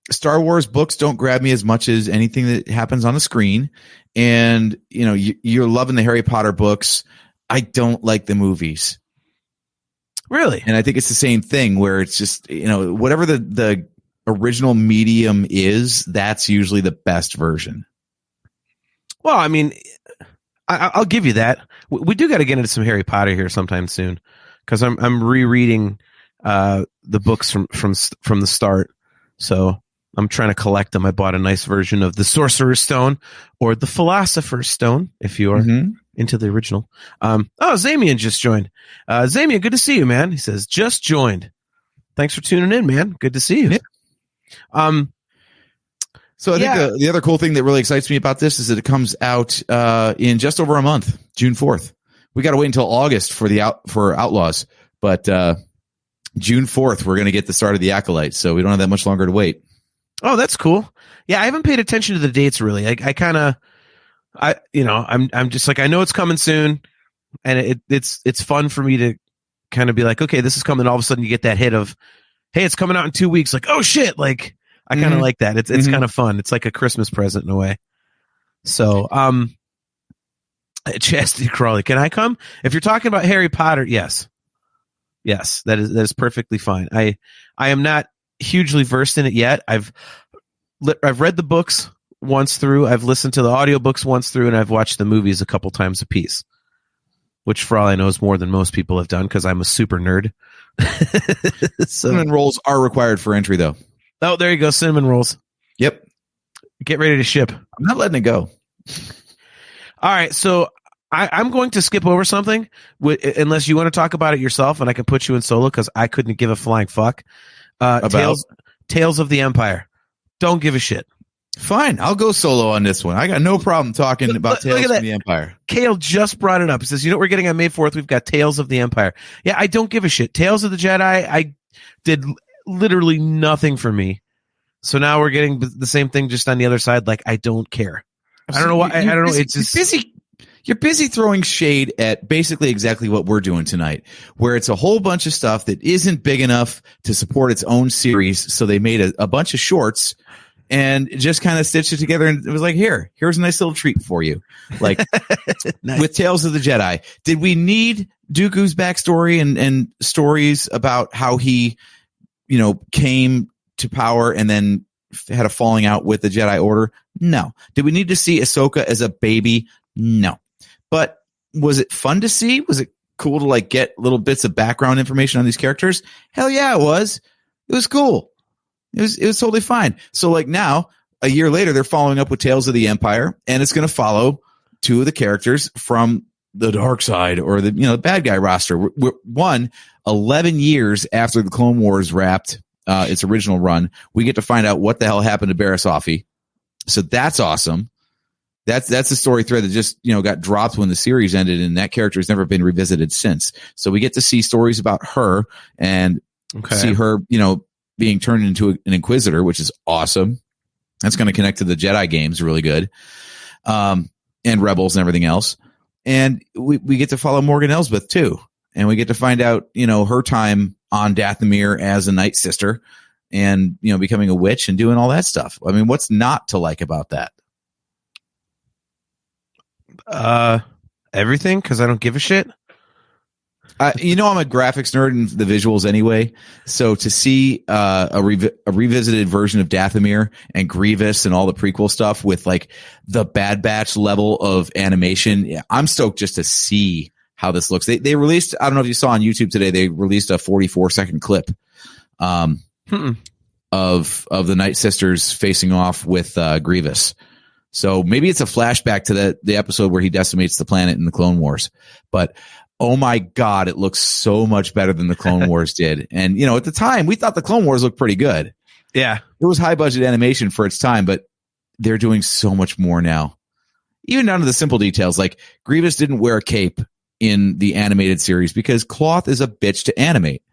Star Wars books don't grab me as much as anything that happens on the screen. And, you're loving the Harry Potter books. I don't like the movies. Really? And I think it's the same thing where it's just, whatever the original medium is, that's usually the best version. Well, I mean, I'll give you that. We do got to get into some Harry Potter here sometime soon because I'm rereading the books from the start. So I'm trying to collect them. I bought a nice version of the Sorcerer's Stone or the Philosopher's Stone, if you are into the original. Zamian just joined. Zamian, good to see you, man. He says, just joined. Thanks for tuning in, man. Good to see you. Yeah. So I think the other cool thing that really excites me about this is that it comes out in just over a month, June 4th. We got to wait until August for Outlaws, but June 4th we're going to get the start of the Acolyte, so we don't have that much longer to wait. Oh, that's cool. Yeah, I haven't paid attention to the dates really. I'm just like, I know it's coming soon, and it's fun for me to kind of be like, okay, this is coming. All of a sudden, you get that hit of, hey, it's coming out in 2 weeks. Like, oh shit! Like, I kind of like that. It's kind of fun. It's like a Christmas present in a way. So, Chastity Crawley, can I come? If you're talking about Harry Potter, yes, that is perfectly fine. I am not hugely versed in it yet. I've read the books once through. I've listened to the audiobooks once through, and I've watched the movies a couple times a piece, which for all I know is more than most people have done because I'm a super nerd. So, cinnamon rolls are required for entry, though. oh, there you go. Cinnamon rolls. Yep. Get ready to ship. I'm not letting it go. All right. So I'm going to skip over something unless you want to talk about it yourself, and I can put you in solo because I couldn't give a flying fuck. Tales of the Empire. Don't give a shit. Fine. I'll go solo on this one. I got no problem talking about Tales of the Empire. Kale just brought it up. He says, you know what we're getting on May 4th? We've got Tales of the Empire. Yeah, I don't give a shit. Tales of the Jedi, I did literally nothing for me. So now we're getting the same thing just on the other side. Like, I don't care. I don't know why. I don't know. It's just busy. You're busy throwing shade at basically exactly what we're doing tonight, where it's a whole bunch of stuff that isn't big enough to support its own series. So they made a bunch of shorts and just kind of stitched it together. And it was like, here's a nice little treat for you. Like nice. With Tales of the Jedi, did we need Dooku's backstory and stories about how he, came to power and then had a falling out with the Jedi Order? No. Did we need to see Ahsoka as a baby? No. But was it fun to see? Was it cool to like get little bits of background information on these characters? Hell yeah, it was. It was cool. It was totally fine. So like now, a year later, they're following up with Tales of the Empire, and it's going to follow two of the characters from the dark side or the bad guy roster. 11 years after the Clone Wars wrapped its original run, we get to find out what the hell happened to Barriss Offee. So that's awesome. That's a story thread that just, got dropped when the series ended, and that character has never been revisited since. So we get to see stories about her and see her, being turned into an Inquisitor, which is awesome. That's going to connect to the Jedi games really good. And Rebels and everything else. And we get to follow Morgan Elsbeth too. And we get to find out, her time on Dathomir as a Night Sister and, becoming a witch and doing all that stuff. I mean, what's not to like about that? Everything, because I don't give a shit. I'm a graphics nerd and the visuals anyway. So to see a revisited version of Dathomir and Grievous and all the prequel stuff with like the Bad Batch level of animation, I'm stoked just to see how this looks. They released, I don't know if you saw on YouTube today, they released a 44-second clip of the Night Sisters facing off with Grievous. So maybe it's a flashback to the episode where he decimates the planet in the Clone Wars. But oh my God, it looks so much better than the Clone Wars did. And, at the time, we thought the Clone Wars looked pretty good. Yeah. It was high budget animation for its time, but they're doing so much more now. Even down to the simple details, like Grievous didn't wear a cape in the animated series because cloth is a bitch to animate.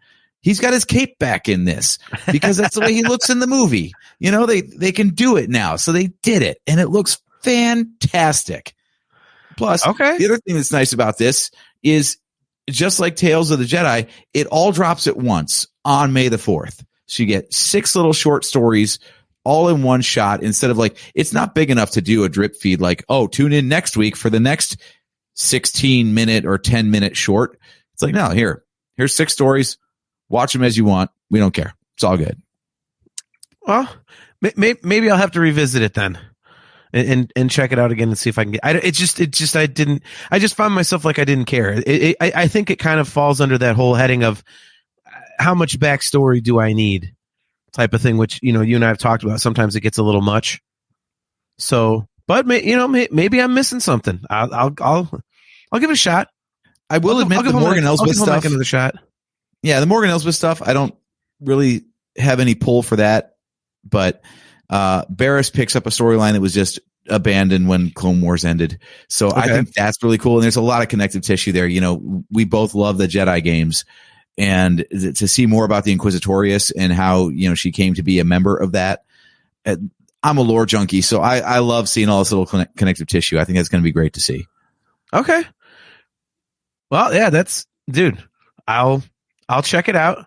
He's got his cape back in this because that's the way he looks in the movie. They can do it now. So they did it and it looks fantastic. Plus, the other thing that's nice about this is just like Tales of the Jedi, it all drops at once on May the 4th. So you get 6 little short stories all in one shot instead of like, it's not big enough to do a drip feed like, oh, tune in next week for the next 16-minute or 10-minute short. It's like, no, here's 6 stories. Watch them as you want. We don't care. It's all good. Well, maybe I'll have to revisit it then. And check it out again and see if I can get. I just found myself like I didn't care. I think it kind of falls under that whole heading of how much backstory do I need, type of thing. Which you and I have talked about. Sometimes it gets a little much. So, but maybe I'm missing something. I'll give it a shot. I will admit the Morgan Elsbeth stuff. I'll give another shot. Yeah, the Morgan Elsbeth stuff. I don't really have any pull for that, but. Barriss picks up a storyline that was just abandoned when Clone Wars ended. So I think that's really cool. And there's a lot of connective tissue there. We both love the Jedi games, and to see more about the Inquisitorius and how, she came to be a member of that. I'm a lore junkie, so I love seeing all this little connective tissue. I think that's going to be great to see. Okay. Well, yeah, dude, I'll check it out.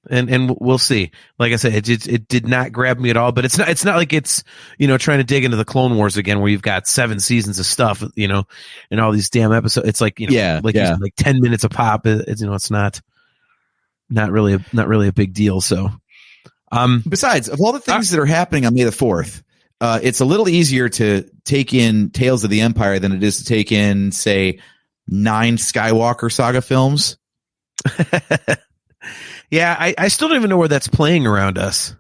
And we'll see. Like I said, it did not grab me at all. But it's not like it's trying to dig into the Clone Wars again, where you've got 7 seasons of stuff, and all these damn episodes. It's like like 10 minutes a pop. It's not really a big deal. So, besides of all the things that are happening on May the 4th, it's a little easier to take in Tales of the Empire than it is to take in, say, 9 Skywalker saga films. Yeah, I still don't even know where that's playing around us.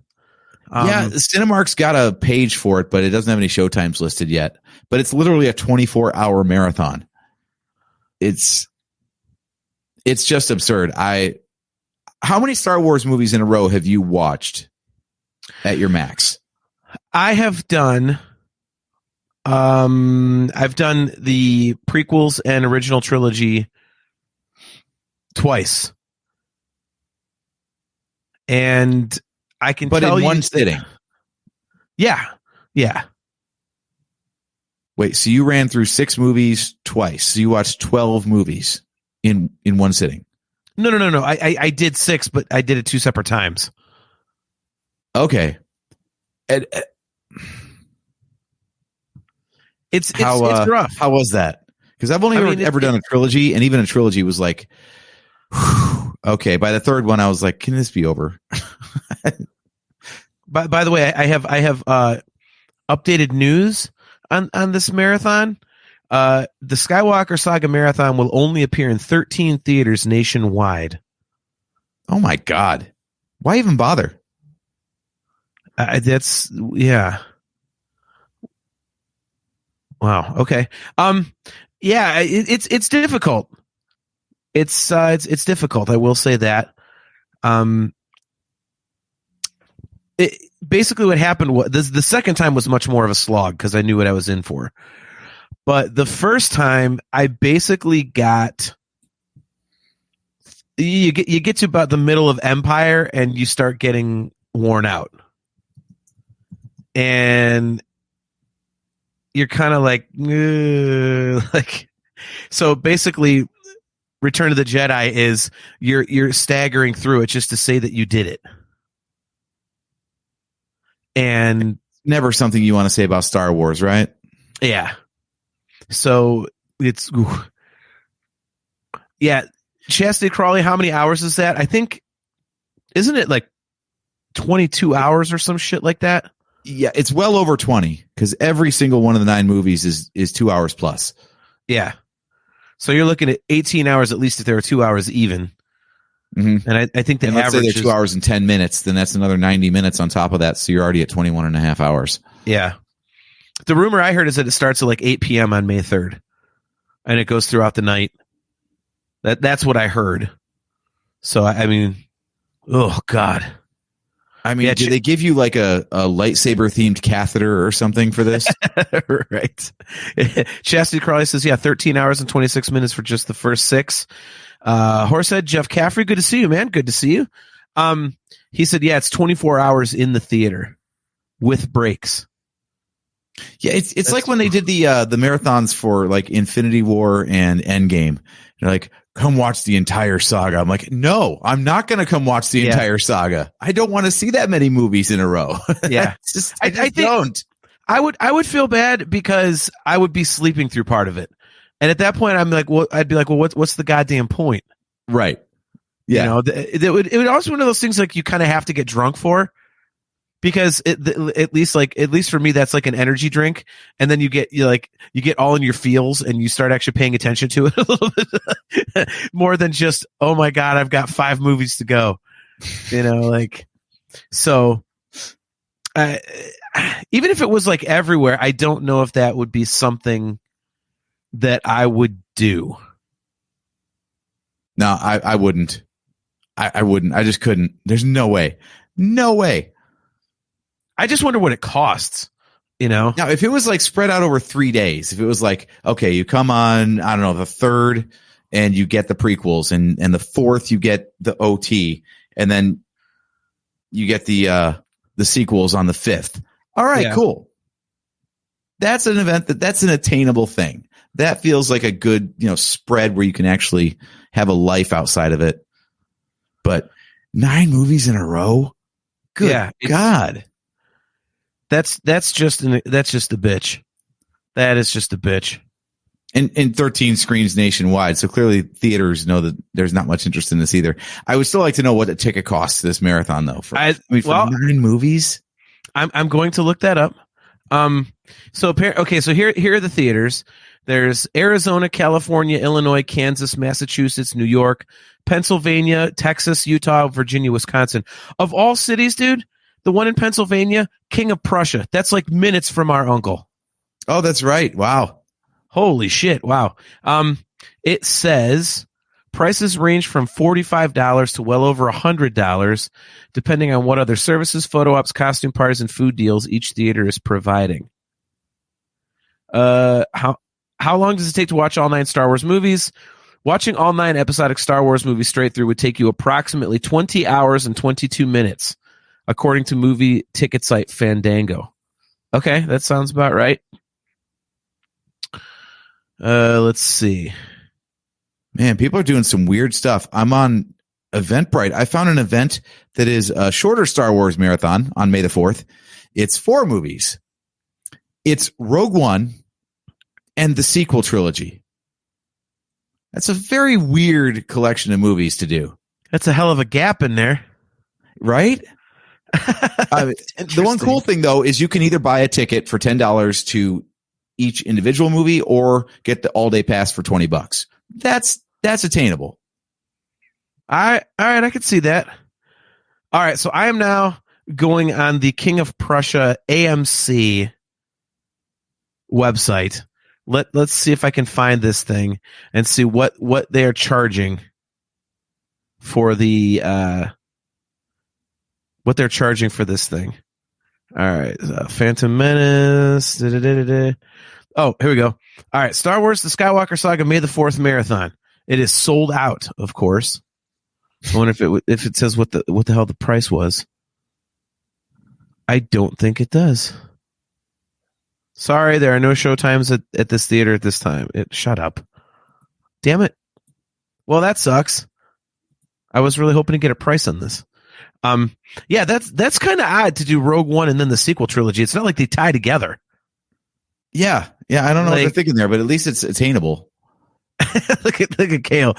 Yeah, Cinemark's got a page for it, but it doesn't have any showtimes listed yet. But it's literally a 24-hour marathon. It's just absurd. How many Star Wars movies in a row have you watched at your max? I have done I've done the prequels and original trilogy twice. And I can but tell in you one sitting. Yeah. Wait, so you ran through 6 movies twice. So you watched 12 movies in one sitting. No. I did 6, but I did it 2 separate times. Okay. It's rough. How was that? Because I've only ever done a trilogy, and even a trilogy was like, whew, okay. By the third one, I was like, can this be over? By the way, I have updated news on this marathon. The Skywalker Saga Marathon will only appear in 13 theaters nationwide. Oh my God. Why even bother? That's wow. Okay. Yeah, it's difficult. It's difficult. I will say that. Basically what happened was the second time was much more of a slog because I knew what I was in for. But the first time I basically got you get to about the middle of Empire and you start getting worn out. And you're kind of like so basically Return of the Jedi is you're staggering through it just to say that you did it. And never something you want to say about Star Wars, right? Yeah. So it's Chastity Crawley, how many hours is that? I think isn't it like 22 hours or some shit like that? Yeah, it's well over 20 because every single one of the 9 movies is 2 hours plus. Yeah. So you're looking at 18 hours at least if there are 2 hours even. Mm-hmm. And I think the let's average say they're 2 hours and 10 minutes, then that's another 90 minutes on top of that. So you're already at 21 and a half hours. Yeah. The rumor I heard is that it starts at like 8 p.m. on May 3rd and it goes throughout the night. That's what I heard. So, I mean, oh God. I mean, do they give you like a lightsaber themed catheter or something for this? Right. Chastity Crawley says, 13 hours and 26 minutes for just the first 6. Horsehead Jeff Caffrey, good to see you, man. Good to see you. He said, it's 24 hours in the theater with breaks. Yeah, it's like when they did the marathons for like Infinity War and Endgame. They're like, come watch the entire saga. I'm like, no, I'm not going to come watch the entire saga. I don't want to see that many movies in a row. Yeah, I think don't. I would feel bad because I would be sleeping through part of it, and at that point, I'm like, well, I'd be like, well, what's the goddamn point? Right. Yeah. You know, it would also be one of those things like you kind of have to get drunk for. Because at least for me, that's like an energy drink. And then you get all in your feels and you start actually paying attention to it a little bit more than just, oh my God, I've got 5 movies to go, so even if it was like everywhere, I don't know if that would be something that I would do. No, I wouldn't. I wouldn't. I just couldn't. There's no way. No way. I just wonder what it costs, Now, if it was like spread out over 3 days, if it was like, okay, you come on, I don't know, the 3rd and you get the prequels and the 4th, you get the OT and then you get the sequels on the 5th. All right, cool. That's an event that's an attainable thing. That feels like a good, spread where you can actually have a life outside of it. But 9 movies in a row? Good God. That's just a bitch. That is just a bitch. And 13 screens nationwide. So clearly theaters know that there's not much interest in this either. I would still like to know what a ticket costs this marathon though. For 9 movies. I'm going to look that up. So here are the theaters. There's Arizona, California, Illinois, Kansas, Massachusetts, New York, Pennsylvania, Texas, Utah, Virginia, Wisconsin. Of all cities, dude, the one in Pennsylvania, King of Prussia. That's like minutes from our uncle. Oh, that's right. Wow. Holy shit. Wow. It says prices range from $45 to well over $100, depending on what other services, photo ops, costume parties, and food deals each theater is providing. How long does it take to watch all 9 Star Wars movies? Watching all 9 episodic Star Wars movies straight through would take you approximately 20 hours and 22 minutes, according to movie ticket site Fandango. Okay, that sounds about right. Let's see. Man, people are doing some weird stuff. I'm on Eventbrite. I found an event that is a shorter Star Wars marathon on May the 4th. It's 4 movies. It's Rogue One and the sequel trilogy. That's a very weird collection of movies to do. That's a hell of a gap in there. Right? The one cool thing, though, is you can either buy a ticket for $10 to each individual movie or get the all-day pass for $20. That's attainable. All right, I can see that. All right, so I am now going on the King of Prussia AMC website. Let's see if I can find this thing and see what they are charging for the what they're charging for this thing. All right, Phantom Menace. Oh, here we go. All right, Star Wars: The Skywalker Saga May the 4th Marathon. It is sold out, of course. I wonder if it says what the hell the price was. I don't think it does. Sorry, there are no show times at this theater at this time. Shut up. Damn it. Well, that sucks. I was really hoping to get a price on this. Yeah, that's kind of odd to do Rogue One and then the sequel trilogy. It's not like they tie together. Yeah, I don't know what they're thinking there, but at least it's attainable. look at Kale.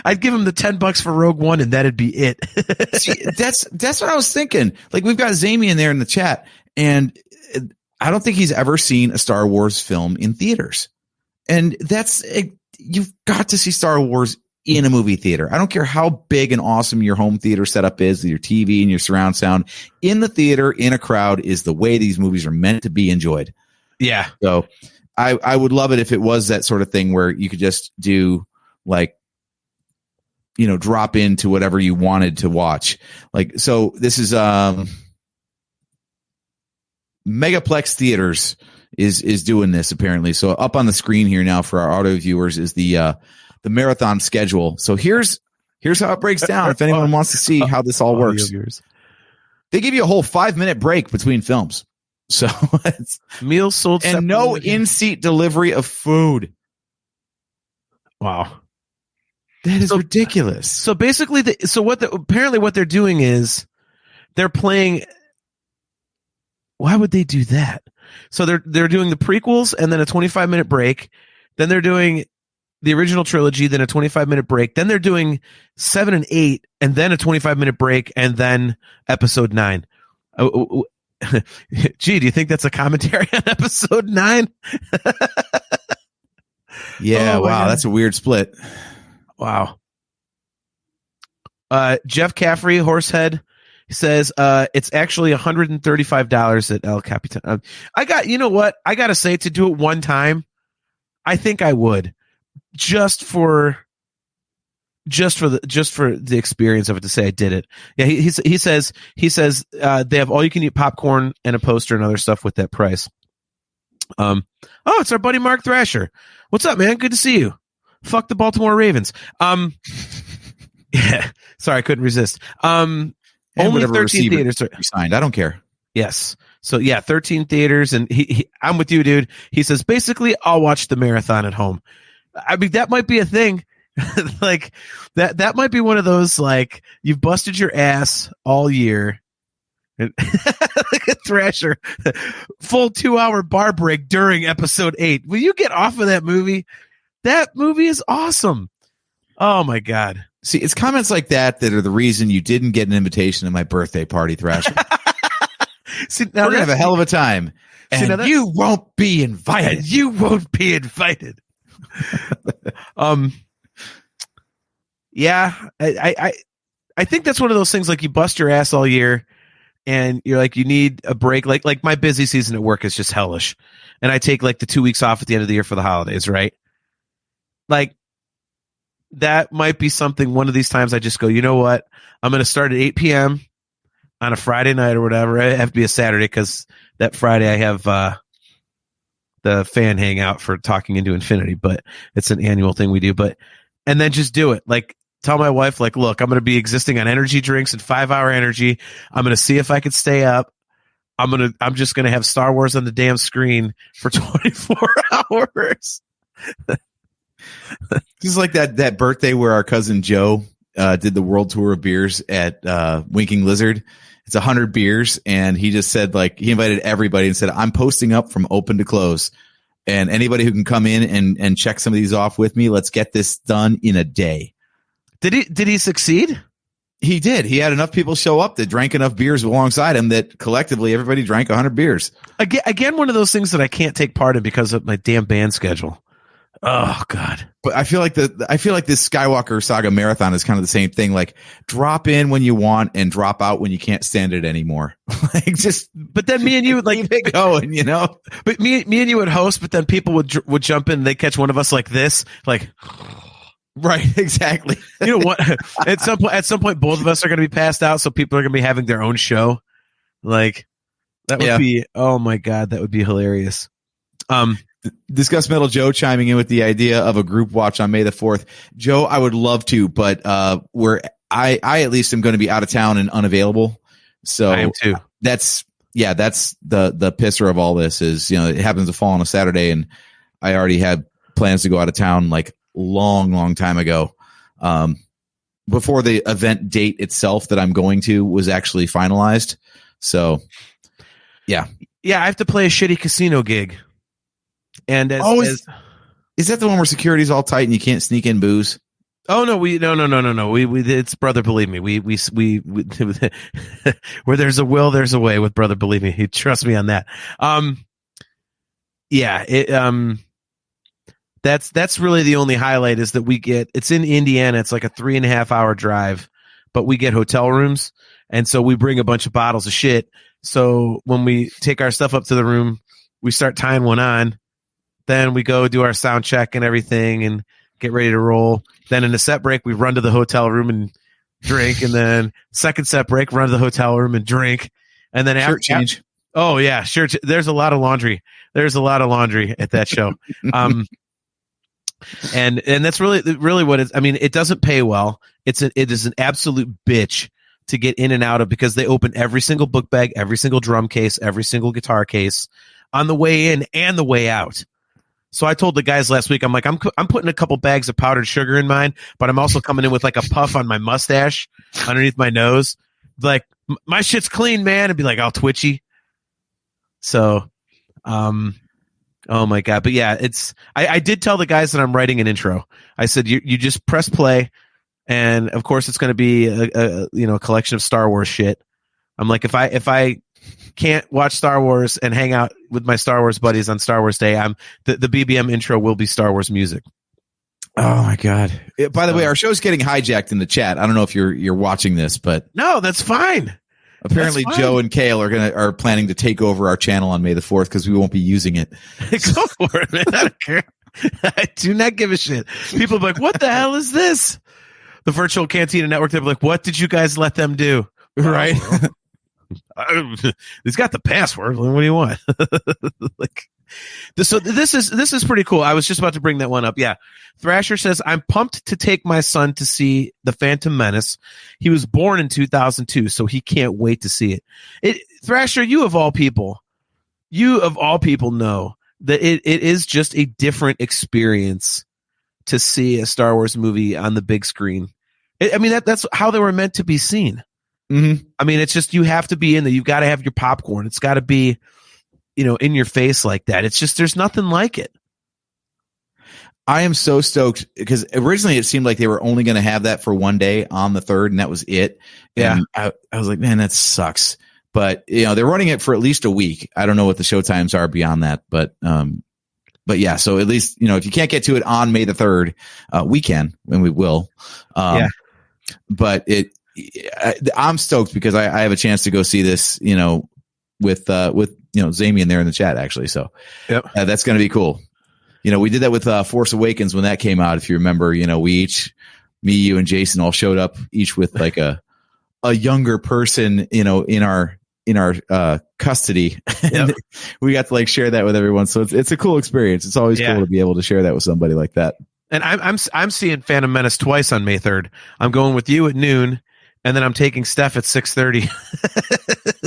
I'd give him the $10 for Rogue One, and that'd be it. See, that's what I was thinking. Like, we've got Zamie in there in the chat, and I don't think he's ever seen a Star Wars film in theaters. And you've got to see Star Wars in a movie theater. I don't care how big and awesome your home theater setup is, your TV and your surround sound. In the theater, in a crowd, is the way these movies are meant to be enjoyed. Yeah. So I would love it if it was that sort of thing where you could just do drop into whatever you wanted to watch. Like, so this is Megaplex Theaters is doing this apparently. So up on the screen here now for our audio viewers is the marathon schedule. So here's how it breaks down. If anyone wants to see how this all works, they give you a whole 5-minute break between films. So it's meals sold and no in-seat delivery of food. Wow. That is ridiculous. So basically apparently what they're doing is they're playing. Why would they do that? So they're doing the prequels and then a 25-minute break. Then they're doing the original trilogy, then a 25-minute break. Then they're doing 7 and 8 and then a 25-minute break and then episode 9. Gee, do you think that's a commentary on episode 9? Yeah, wow, that's a weird split. Wow. Jeff Caffrey, Horsehead, says it's actually $135 at El Capitan. You know what? I gotta say, to do it one time, I think I would, just for the experience of it, to say I did it. Yeah, he says they have all you can eat popcorn and a poster and other stuff with that price. It's our buddy Mark Thrasher. What's up, man? Good to see you. Fuck the Baltimore Ravens. Yeah, sorry, I couldn't resist. Only 13 theaters signed. I don't care. Yes. So yeah, 13 theaters, and I'm with you, dude. He says basically I'll watch the marathon at home. I mean, that might be a thing. Like that might be one of those, like, you've busted your ass all year. And look at Thrasher, full 2-hour bar break during episode 8. Will you get off of that movie? That movie is awesome. Oh my God. See, it's comments like that are the reason you didn't get an invitation to my birthday party, Thrasher. See, now We're gonna have a hell of a time, See, and now that- you won't be invited. You won't be invited. Yeah, I think that's one of those things, like, you bust your ass all year and you're like, you need a break. Like my busy season at work is just hellish. And I take like the 2 weeks off at the end of the year for the holidays, right? Like, that might be something one of these times I just go, you know what? I'm going to start at 8 p.m. on a Friday night or whatever. It have to be a Saturday because that Friday I have the fan hangout for Talking Into Infinity, but it's an annual thing we do. And then just do it. Like, tell my wife, like, look, I'm going to be existing on energy drinks and 5-hour energy. I'm going to see if I could stay up. I'm just going to have Star Wars on the damn screen for 24 hours. Just like that birthday where our cousin Joe did the world tour of beers at Winking Lizard. It's 100 beers, and he just said, like, he invited everybody and said, I'm posting up from open to close, and anybody who can come in and check some of these off with me, let's get this done in a day. Did he succeed? He did. He had enough people show up that drank enough beers alongside him that collectively everybody drank 100 beers. Again, one of those things that I can't take part in because of my damn band schedule. Oh God. But I feel like this Skywalker Saga marathon is kind of the same thing. Like, drop in when you want and drop out when you can't stand it anymore. Like, just. But then me and you would, like, keep it going, you know. But me and you would host, but then people would jump in. They catch one of us like this, like. Right, exactly. You know what? At some point, both of us are going to be passed out, so people are going to be having their own show. Like, that would be. Oh my God, that would be hilarious. Discuss Metal Joe chiming in with the idea of a group watch on May the 4th. Joe, I would love to, but I at least am going to be out of town and unavailable. So I am too. That's the pisser of all this is, you know, it happens to fall on a Saturday, and I already had plans to go out of town like long time ago, before the event date itself that I'm going to was actually finalized. So yeah, I have to play a shitty casino gig. And is that the one where security's all tight and you can't sneak in booze? Oh no, no. We it's Brother Believe Me. We where there's a will, there's a way with Brother Believe Me. Trust me on that. That's really the only highlight is that we get, it's in Indiana. It's like a 3.5 hour drive, but we get hotel rooms. And so we bring a bunch of bottles of shit. So when we take our stuff up to the room, we start tying one on. Then we go do our sound check and everything and get ready to roll. Then in a set break, we run to the hotel room and drink. And then second set break, run to the hotel room and drink. And then shirt change. Oh yeah, shirt. There's a lot of laundry. There's a lot of laundry at that show. And that's really what it's. I mean, it doesn't pay well. It is an absolute bitch to get in and out of because they open every single book bag, every single drum case, every single guitar case on the way in and the way out. So I told the guys last week, I'm like, I'm putting a couple bags of powdered sugar in mine, but I'm also coming in with like a puff on my mustache underneath my nose. Like, my shit's clean, man. And be like, all twitchy. So, oh my God. But yeah, I did tell the guys that I'm writing an intro. I said, you just press play. And of course it's going to be a collection of Star Wars shit. I'm like, if I can't watch Star Wars and hang out with my Star Wars buddies on Star Wars Day, the BBM intro will be Star Wars music. Oh my God. By the way, our show's getting hijacked in the chat. I don't know if you're watching this, but no, that's fine. Apparently, Joe and Kale are planning to take over our channel on May the 4th because we won't be using it. Go for it, man. I don't care. I do not give a shit. People are like, "What the hell is this?" The Virtual Cantina Network. They're like, "What did you guys let them do?" Right? He's got the password. What do you want? Like, so this is pretty cool. I was just about to bring that one up. Yeah. Thrasher says, I'm pumped to take my son to see The Phantom Menace. He was born in 2002, so he can't wait to see it. Thrasher, you of all people know that it is just a different experience to see a Star Wars movie on the big screen. That's how they were meant to be seen. Mm-hmm. I mean, it's just, you have to be in there. You've got to have your popcorn. It's got to be, in your face like that. It's just, there's nothing like it. I am so stoked because originally it seemed like they were only going to have that for one day on the 3rd, and that was it. Yeah. And I was like, man, that sucks. But they're running it for at least a week. I don't know what the show times are beyond that, but yeah. So at least if you can't get to it on May the 3rd, we can, and we will. But I'm stoked because I have a chance to go see this. With Zamian there in the chat actually. So that's going to be cool. We did that with Force Awakens when that came out. If you remember, we each, me, you, and Jason all showed up each with like a younger person, in our custody. And we got to like share that with everyone. So it's a cool experience. It's always cool to be able to share that with somebody like that. And I'm seeing Phantom Menace twice on May 3rd. I'm going with you at noon, and then I'm taking Steph at 6:30.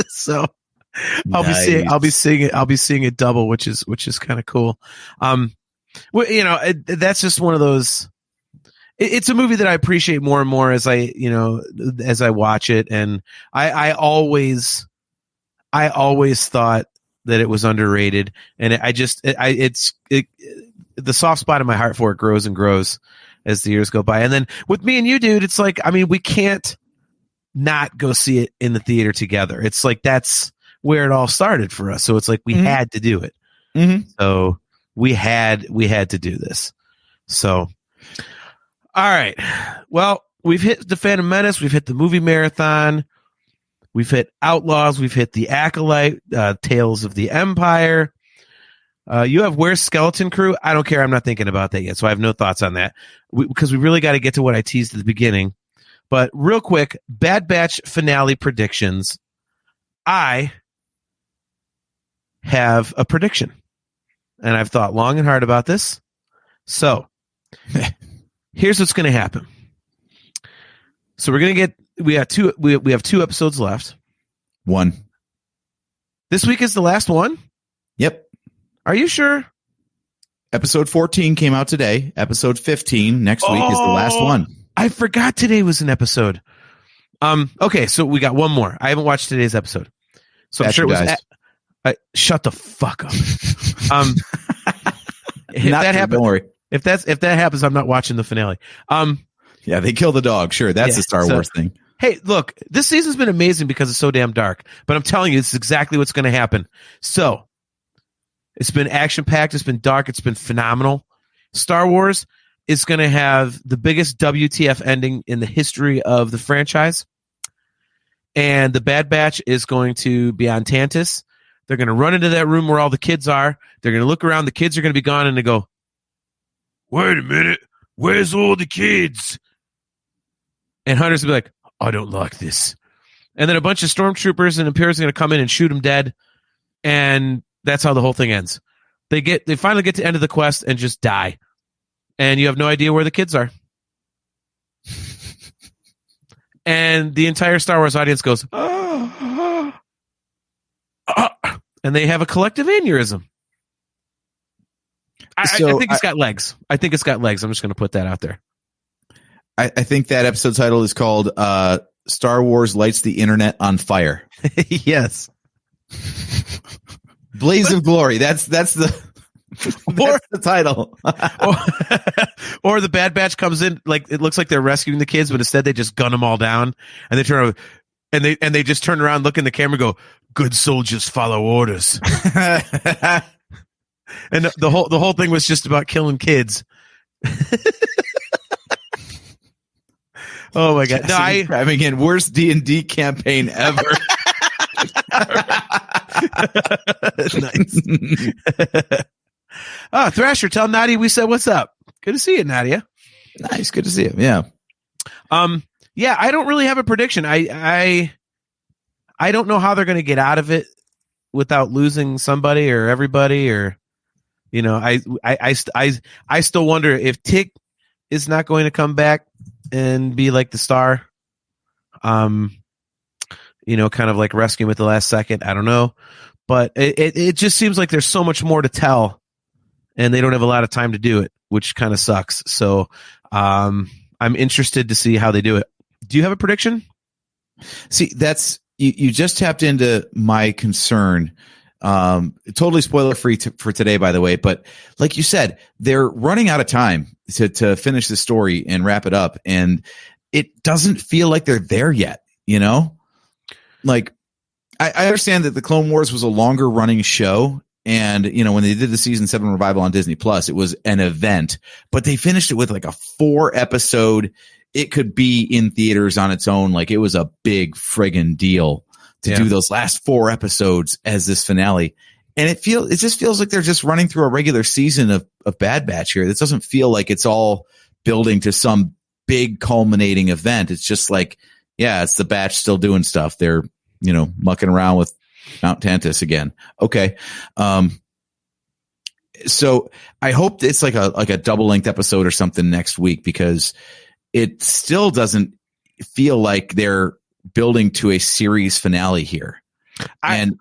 So I'll be seeing it double, which is kind of cool. That's just one of those. It's a movie that I appreciate more and more as I watch it, and I always thought that it was underrated, and the soft spot in my heart for it grows and grows as the years go by. And then with me and you, dude, it's like, we can't not go see it in the theater together. It's like, that's where it all started for us. So it's like, we had to do it. Mm-hmm. So we had to do this. So, all right. Well, we've hit the Phantom Menace. We've hit the movie marathon. We've hit Outlaws. We've hit the Acolyte, Tales of the Empire. You have Where's Skeleton Crew? I don't care. I'm not thinking about that yet, so I have no thoughts on that because we really got to get to what I teased at the beginning. But real quick, Bad Batch finale predictions. I have a prediction, and I've thought long and hard about this. So here's what's going to happen. So we have two episodes left. One. This week is the last one? Yep. Are you sure? Episode 14 came out today. Episode 15 next week is the last one. I forgot today was an episode. Okay, so we got one more. I haven't watched today's episode. So I'm sure it was shut the fuck up. If that happens, don't worry. If that happens, I'm not watching the finale. Yeah, they kill the dog. Sure, that's the Star Wars thing. Hey, look, this season's been amazing because it's so damn dark. But I'm telling you, this is exactly what's going to happen. So it's been action-packed. It's been dark. It's been phenomenal. Star Wars is going to have the biggest WTF ending in the history of the franchise. And the Bad Batch is going to be on Tantus. They're going to run into that room where all the kids are. They're going to look around. The kids are going to be gone, and they go, wait a minute. Where's all the kids? And Hunter's going to be like, I don't like this. And then a bunch of stormtroopers and Imperials are going to come in and shoot him dead. And that's how the whole thing ends. They finally get to the end of the quest and just die. And you have no idea where the kids are. And the entire Star Wars audience goes, and they have a collective aneurysm. I think it's got legs. I think it's got legs. I'm just going to put that out there. I think that episode title is called Star Wars Lights the Internet on Fire. Yes. Blaze of Glory. That's the title. or the Bad Batch comes in, like it looks like they're rescuing the kids, but instead they just gun them all down, and they turn and they just turn around, look in the camera, and go, "Good soldiers follow orders." And the whole thing was just about killing kids. Oh my god! No, cramming in worst D&D campaign ever. Nice. Thrasher, tell Nadia we said what's up. Good to see you, Nadia. Nice, good to see you. Yeah. Yeah, I don't really have a prediction. I don't know how they're going to get out of it without losing somebody or everybody, or I still wonder if Tick is not going to come back and be like the star. Kind of like rescuing at the last second. I don't know, but it just seems like there's so much more to tell, and they don't have a lot of time to do it, which kind of sucks. So I'm interested to see how they do it. Do you have a prediction? See, that's you just tapped into my concern. Totally spoiler free for today, by the way. But like you said, they're running out of time to finish the story and wrap it up, and it doesn't feel like they're there yet. Like I understand that the Clone Wars was a longer running show. And, when they did the season 7 revival on Disney Plus, it was an event, but they finished it with like a 4 episode. It could be in theaters on its own. Like, it was a big friggin' deal to do those last 4 episodes as this finale. And it just feels like they're just running through a regular season of Bad Batch here. This doesn't feel like it's all building to some big culminating event. It's just like, yeah, it's the Batch still doing stuff. They're, mucking around with Mount Tantus again. Okay. So I hope it's like a double length episode or something next week, because it still doesn't feel like they're building to a series finale here. And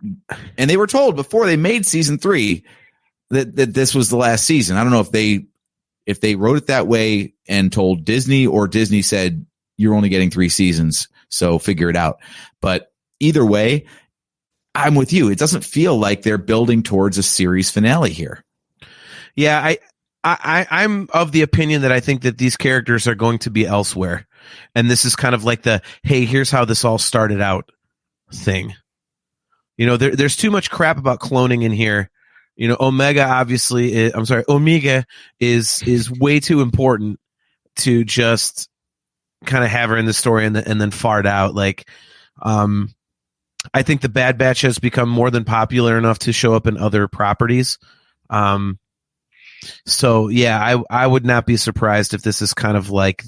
they were told before they made season 3 that this was the last season. I don't know if they wrote it that way and told Disney, or Disney said, you're only getting 3 seasons, so figure it out. But either way, I'm with you. It doesn't feel like they're building towards a series finale here. Yeah, I'm of the opinion that I think that these characters are going to be elsewhere. And this is kind of like the, hey, here's how this all started out thing. There's too much crap about cloning in here. Omega is way too important to just kind of have her in the story and then fart out. Like, I think the Bad Batch has become more than popular enough to show up in other properties. So yeah, I would not be surprised if this is kind of like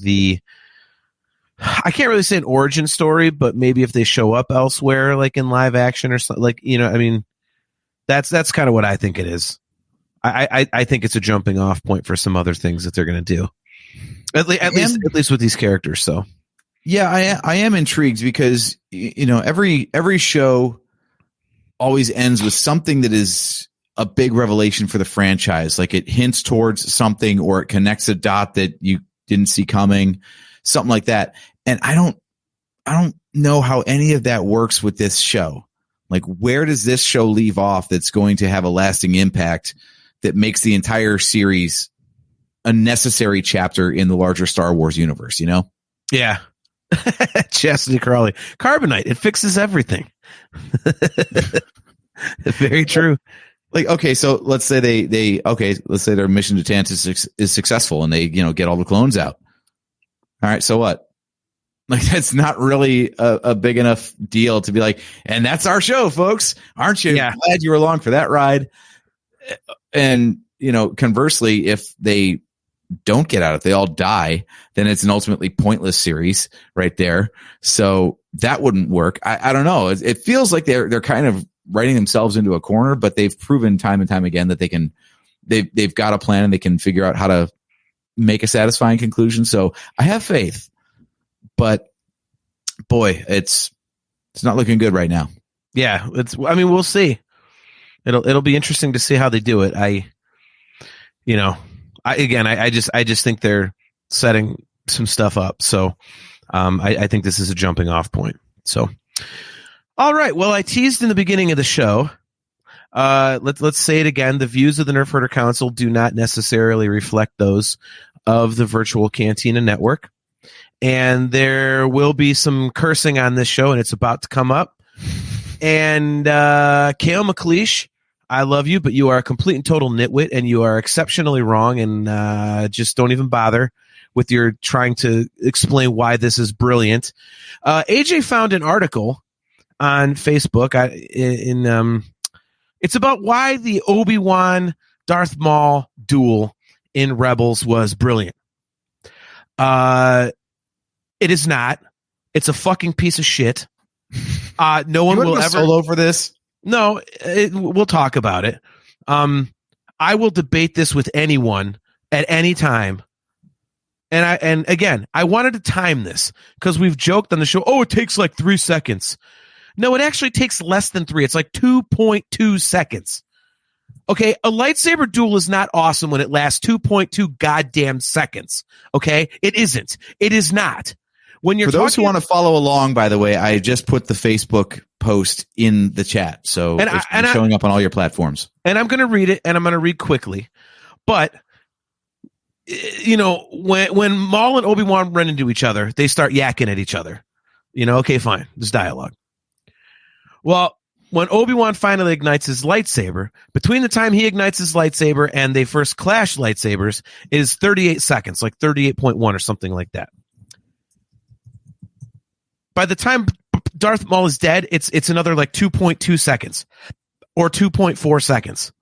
I can't really say an origin story, but maybe if they show up elsewhere, like in live action or something, like, that's kind of what I think it is. I think it's a jumping off point for some other things that they're going to do. At least with these characters. So yeah, I am intrigued, because every show always ends with something that is a big revelation for the franchise. Like, it hints towards something, or it connects a dot that you didn't see coming, something like that. And I don't know how any of that works with this show. Like, where does this show leave off that's going to have a lasting impact that makes the entire series a necessary chapter in the larger Star Wars universe, Yeah. Chastity Crawley. Carbonite. It fixes everything. Very true. Like, okay, so let's say let's say their mission to Tantus is successful and they, get all the clones out. All right, so what? Like, that's not really a big enough deal to be like, and that's our show, folks. Aren't you glad you were along for that ride? And, conversely, if they don't get out, if they all die, then it's an ultimately pointless series right there. So that wouldn't work. I don't know. It feels like they're kind of writing themselves into a corner, but they've proven time and time again that they've got a plan and they can figure out how to make a satisfying conclusion. So I have faith, but boy, it's not looking good right now. Yeah, we'll see. It'll be interesting to see how they do it. I just think they're setting some stuff up. So I think this is a jumping off point. So, all right. Well, I teased in the beginning of the show. Let's say it again. The views of the Nerf Herder Council do not necessarily reflect those of the Virtual Cantina Network. And there will be some cursing on this show, and it's about to come up. And Kale McLeish, I love you, but you are a complete and total nitwit, and you are exceptionally wrong, and just don't even bother with your trying to explain why this is brilliant. AJ found an article on Facebook it's about why the Obi Wan Darth Maul duel in Rebels was brilliant. It is not. It's a fucking piece of shit. No one will ever solo for this. No, we'll talk about it. I will debate this with anyone at any time. And again, I wanted to time this because we've joked on the show. Oh, it takes like 3 seconds. No, it actually takes less than 3. It's like 2.2 seconds. Okay, a lightsaber duel is not awesome when it lasts 2.2 goddamn seconds. Okay, it isn't. It is not. When you're for those who want to follow along, by the way, I just put the Facebook post in the chat, so it's showing up on all your platforms. And I'm going to read it, and I'm going to read quickly. But when Maul and Obi-Wan run into each other, they start yakking at each other. Okay, fine. There's dialogue. Well, when Obi-Wan finally ignites his lightsaber, between the time he ignites his lightsaber and they first clash lightsabers is 38 seconds, like 38.1 or something like that. By the time Darth Maul is dead, it's another like 2.2 seconds or 2.4 seconds.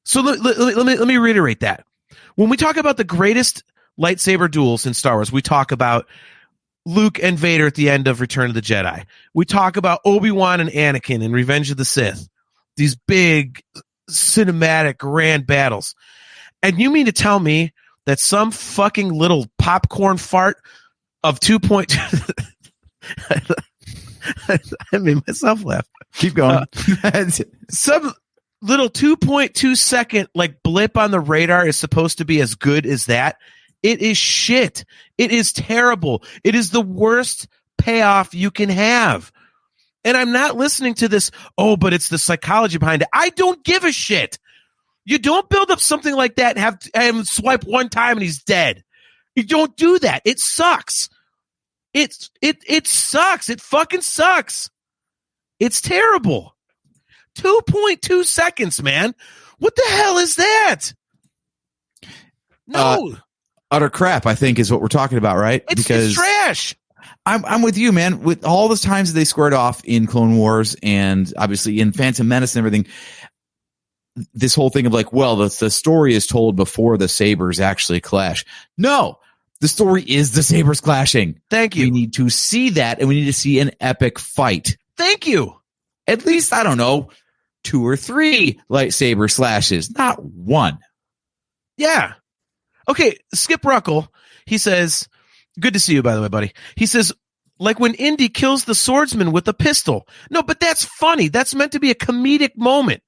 So let me reiterate that. When we talk about the greatest lightsaber duels in Star Wars, we talk about Luke and Vader at the end of Return of the Jedi. We talk about Obi-Wan and Anakin in Revenge of the Sith. These big cinematic grand battles. And you mean to tell me that some fucking little popcorn fart of 2.2 I made myself laugh. Keep going. Some little 2.2 second like blip on the radar is supposed to be as good as that. It is shit. It is terrible. It is the worst payoff you can have. And I'm not listening to this, oh, but it's the psychology behind it. I don't give a shit. You don't build up something like that and have him swipe one time and he's dead. You don't do that. It sucks. It sucks. It fucking sucks. It's terrible. 2.2 seconds, man. What the hell is that? No. Utter crap, I think, is what we're talking about, right? It's trash. I'm with you, man. With all the times that they squared off in Clone Wars and obviously in Phantom Menace and everything, this whole thing of like, well, the story is told before the sabers actually clash. No, the story is the sabers clashing. Thank you. We need to see that, and we need to see an epic fight. Thank you. At least, I don't know, 2 or 3 lightsaber slashes, not one. Yeah. Okay, Skip Ruckle, he says, good to see you, by the way, buddy. He says, like when Indy kills the swordsman with a pistol. No, but that's funny. That's meant to be a comedic moment.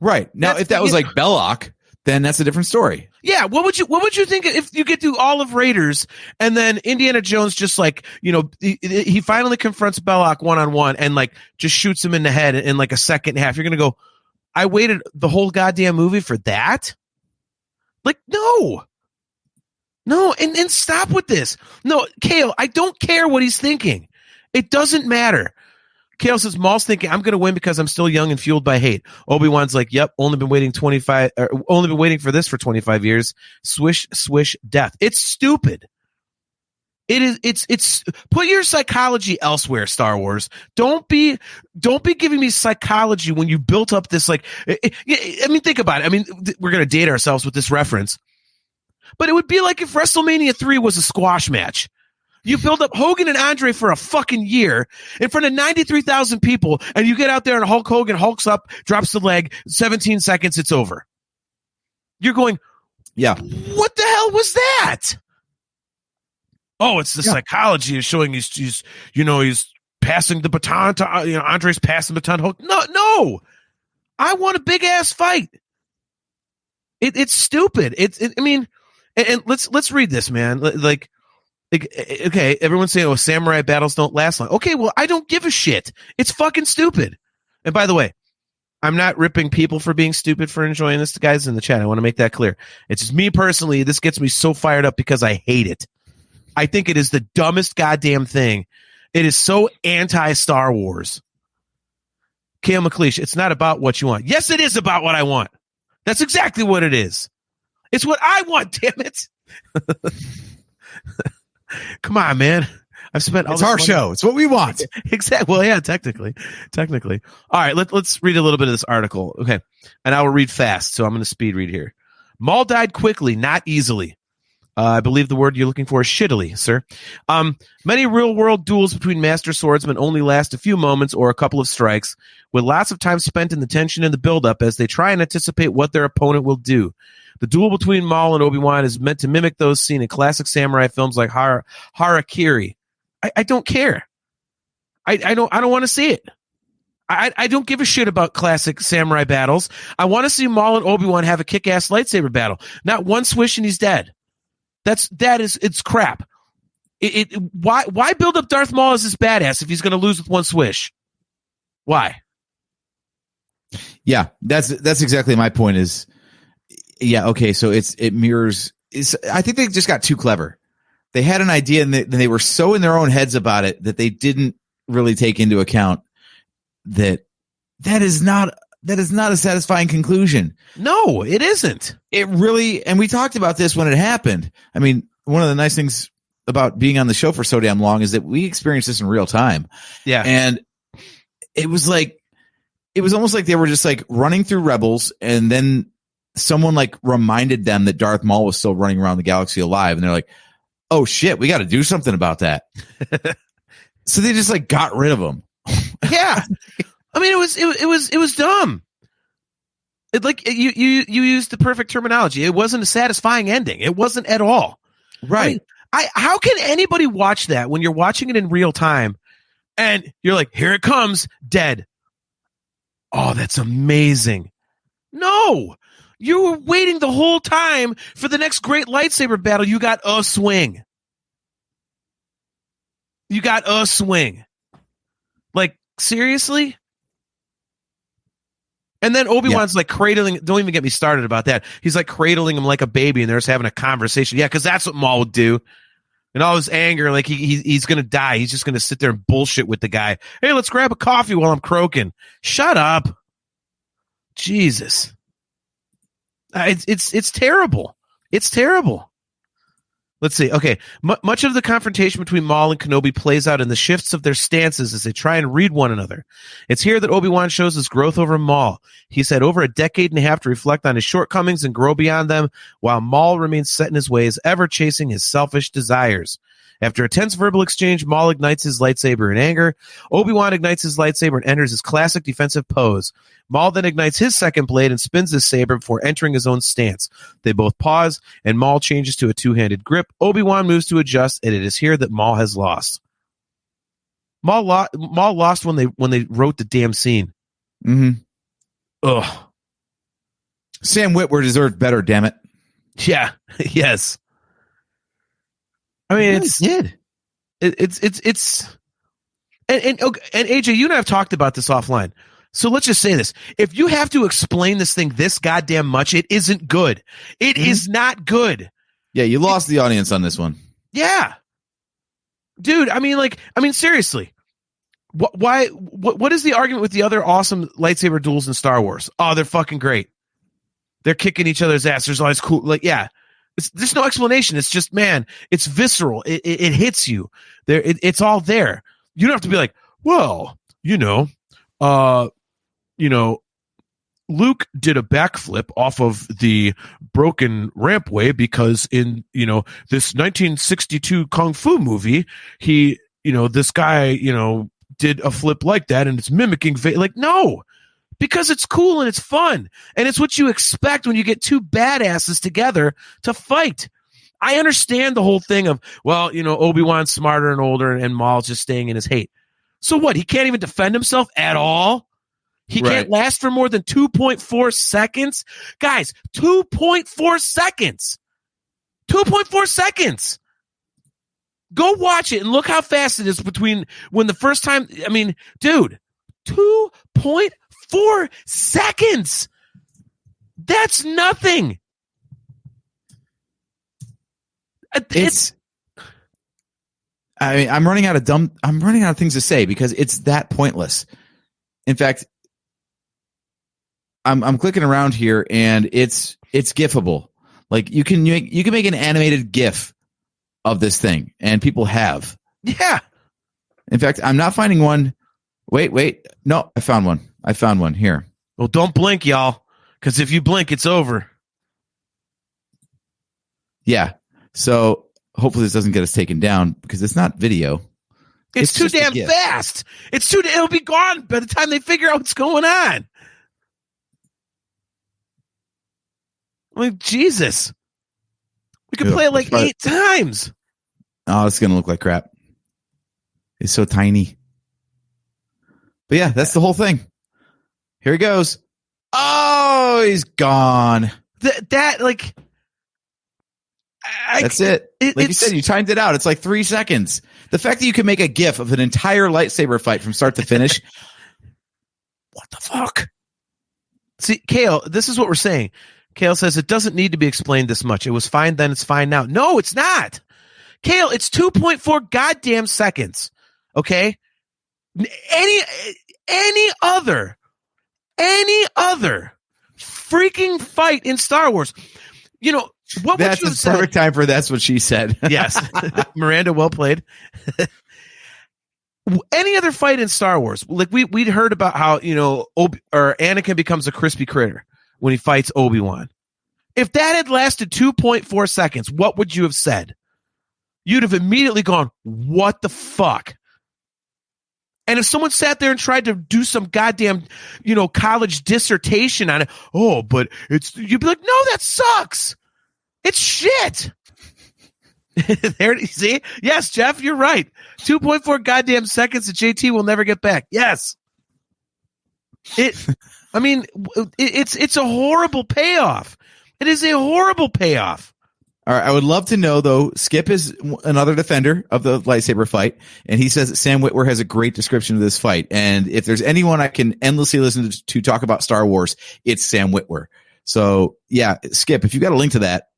Right. Now, if that was like Belloc, then that's a different story. Yeah. What would you think if you get through all of Raiders and then Indiana Jones just like, he finally confronts Belloc one-on-one and like just shoots him in the head in like a second and a half. You're going to go, I waited the whole goddamn movie for that? Like, no, and stop with this. No, Kale, I don't care what he's thinking. It doesn't matter. Kale says, Maul's thinking, I'm going to win because I'm still young and fueled by hate. Obi-Wan's like, yep, only been waiting for this for 25 years. Swish, swish, death. It's stupid. It's put your psychology elsewhere, Star Wars. Don't be giving me psychology when you built up this, like, I mean, think about it. I mean, we're going to date ourselves with this reference, but it would be like if WrestleMania 3 was a squash match. You build up Hogan and Andre for a fucking year in front of 93,000 people, and you get out there and Hulk Hogan hulks up, drops the leg, 17 seconds, it's over. You're going, yeah. What the hell was that? Oh, it's the psychology is showing he's passing the baton to Andre's passing the baton to Hulk. No, I want a big ass fight. It's stupid. I mean, let's read this, man. Like, okay, everyone's saying, samurai battles don't last long. Okay, well, I don't give a shit. It's fucking stupid. And by the way, I'm not ripping people for being stupid for enjoying this, guys in the chat. I want to make that clear. It's just me personally. This gets me so fired up because I hate it. I think it is the dumbest goddamn thing. It is so anti-Star Wars. Kale McLeish, it's not about what you want. Yes, it is about what I want. That's exactly what it is. It's what I want, damn it. Come on, man. I've spent all It's our show. It's what we want. Exactly. Well, yeah, technically. All right, let's read a little bit of this article. Okay. And I will read fast, so I'm going to speed read here. Maul died quickly, not easily. I believe the word you're looking for is shittily, sir. Many real-world duels between master swordsmen only last a few moments or a couple of strikes, with lots of time spent in the tension and the build-up as they try and anticipate what their opponent will do. The duel between Maul and Obi-Wan is meant to mimic those seen in classic samurai films like Harakiri. I don't care. I don't want to see it. I don't give a shit about classic samurai battles. I want to see Maul and Obi-Wan have a kick-ass lightsaber battle. Not one swish and he's dead. It's crap. Why build up Darth Maul as this badass if he's going to lose with one swish? Why? Yeah, that's exactly my point is, yeah, okay, so it mirrors, I think they just got too clever. They had an idea and they were so in their own heads about it that they didn't really take into account that is not a satisfying conclusion. No, it isn't. It really, and we talked about this when it happened. I mean, one of the nice things about being on the show for so damn long is that we experienced this in real time. Yeah. And it was almost like they were just like running through Rebels, and then someone like reminded them that Darth Maul was still running around the galaxy alive. And they're like, oh shit, we got to do something about that. So they just like got rid of him. Yeah. I mean, it was dumb. You used the perfect terminology. It wasn't a satisfying ending. It wasn't at all. Right. I mean, how can anybody watch that when you're watching it in real time and you're like, here it comes, dead. Oh, that's amazing. No, you were waiting the whole time for the next great lightsaber battle. You got a swing. Like, seriously? And then Obi-Wan's like cradling, don't even get me started about that. He's like cradling him like a baby, and they're just having a conversation. Yeah, because that's what Maul would do. And all his anger, like he's going to die. He's just going to sit there and bullshit with the guy. Hey, let's grab a coffee while I'm croaking. Shut up. Jesus. It's terrible. It's terrible. Let's see. Okay. Much of the confrontation between Maul and Kenobi plays out in the shifts of their stances as they try and read one another. It's here that Obi-Wan shows his growth over Maul. He's had over a decade and a half to reflect on his shortcomings and grow beyond them, while Maul remains set in his ways, ever chasing his selfish desires. After a tense verbal exchange, Maul ignites his lightsaber in anger. Obi-Wan ignites his lightsaber and enters his classic defensive pose. Maul then ignites his second blade and spins his saber before entering his own stance. They both pause, and Maul changes to a two-handed grip. Obi-Wan moves to adjust, and it is here that Maul has lost. Maul lost when they wrote the damn scene. Mm-hmm. Ugh. Sam Witwer deserved better, damn it. Yeah. Yes. I mean, it's and AJ, you and I have talked about this offline. So let's just say this. If you have to explain this thing this goddamn much, it isn't good. It is not good. Yeah, you lost the audience on this one. Yeah. Dude, I mean, seriously. What is the argument with the other awesome lightsaber duels in Star Wars? Oh, they're fucking great. They're kicking each other's ass. There's all this cool, like, yeah. There's no explanation. It's just, man, it's visceral. It hits you. It's all there. You don't have to be like, well, Luke did a backflip off of the broken rampway because in, this 1962 Kung Fu movie, this guy, did a flip like that and it's mimicking, like, no. Because it's cool and it's fun. And it's what you expect when you get two badasses together to fight. I understand the whole thing of, well, Obi-Wan's smarter and older and Maul's just staying in his hate. So what? He can't even defend himself at all? He can't last for more than 2.4 seconds? Guys, 2.4 seconds. 2.4 seconds. Go watch it and look how fast it is between when the first time, I mean, dude, 2.4 seconds. That's nothing. I'm running out of things to say because it's that pointless. In fact, I'm clicking around here and it's gifable. Like you can make an animated GIF of this thing, and people have. Yeah. In fact, I'm not finding one. Wait. No, I found one here. Well, don't blink, y'all, because if you blink, it's over. Yeah. So hopefully this doesn't get us taken down because it's not video. It's too damn fast. It'll be gone by the time they figure out what's going on. Like, Jesus. We could play it like 8 times. Oh, it's going to look like crap. It's so tiny. But yeah, that's the whole thing. Here he goes. Oh, he's gone. That's it. Like you said, you timed it out. It's like 3 seconds. The fact that you can make a GIF of an entire lightsaber fight from start to finish. What the fuck? See, Kale, this is what we're saying. Kale says it doesn't need to be explained this much. It was fine then, it's fine now. No, it's not. Kale, it's 2.4 goddamn seconds. Okay? any other freaking fight in Star Wars, you know, what would That's you the have said? perfect time for that's what she said. Yes. Miranda, well played. Any other fight in Star Wars, like we'd heard about how, you know, Anakin becomes a crispy critter when he fights Obi-Wan. If that had lasted 2.4 seconds, what would you have said? You'd have immediately gone, what the fuck? And if someone sat there and tried to do some goddamn, you know, college dissertation on it, but you'd be like, no, that sucks. It's shit. There, you see? Yes, Jeff, you're right. 2.4 goddamn seconds that JT will never get back. Yes. It's a horrible payoff. It is a horrible payoff. All right, I would love to know, though, Skip is another defender of the lightsaber fight, and he says that Sam Witwer has a great description of this fight. And if there's anyone I can endlessly listen to talk about Star Wars, it's Sam Witwer. So, yeah, Skip, if you got a link to that,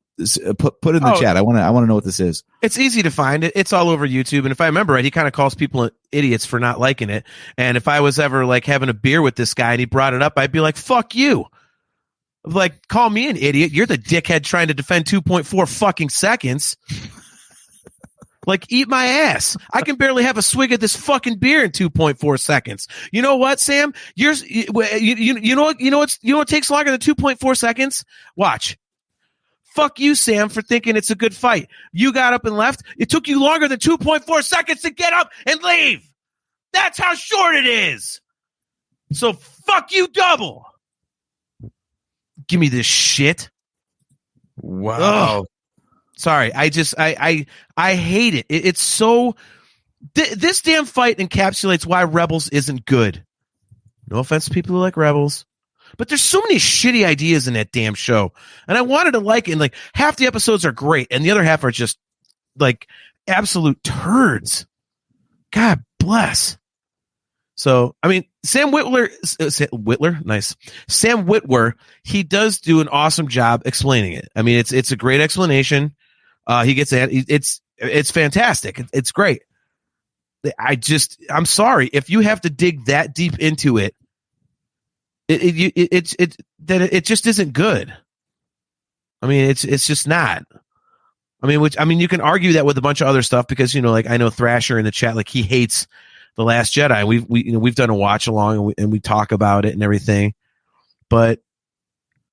put it in the chat. I want to know what this is. It's easy to find. It's all over YouTube. And if I remember right, he kind of calls people idiots for not liking it. And if I was ever like having a beer with this guy and he brought it up, I'd be like, fuck you. Like, call me an idiot. You're the dickhead trying to defend 2.4 fucking seconds. Like, eat my ass. I can barely have a swig of this fucking beer in 2.4 seconds. You know what, Sam? You know what takes longer than 2.4 seconds? Watch. Fuck you, Sam, for thinking it's a good fight. You got up and left. It took you longer than 2.4 seconds to get up and leave. That's how short it is. So fuck you double. Give me this shit. Wow. Ugh. Sorry. I hate it. It's so this damn fight encapsulates why Rebels isn't good. No offense to people who like Rebels, but there's so many shitty ideas in that damn show. And I wanted to like it. And like half the episodes are great and the other half are just like absolute turds. God bless. So, I mean, Sam Witwer, nice. Sam Witwer, he does do an awesome job explaining it. I mean, it's a great explanation. It's fantastic. It's great. I'm sorry if you have to dig that deep into it. It just isn't good. I mean, it's just not. I mean, you can argue that with a bunch of other stuff because, you know, like I know Thrasher in the chat, like he hates The Last Jedi. We've done a watch along and we talk about it and everything, but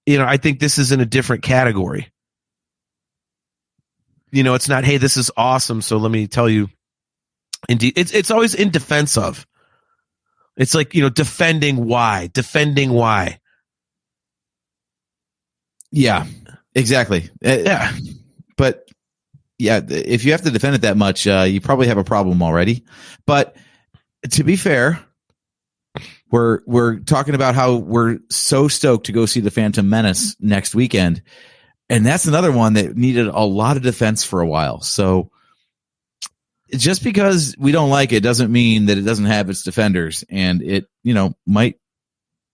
you know, I think this is in a different category. You know, it's not, hey, this is awesome, so let me tell you. Indeed, it's always in defense of. It's like, you know, defending why. Yeah, exactly. Yeah, but yeah, if you have to defend it that much, you probably have a problem already. But to be fair, we're talking about how we're so stoked to go see The Phantom Menace next weekend. And that's another one that needed a lot of defense for a while. So just because we don't like it doesn't mean that it doesn't have its defenders. And it, you know, might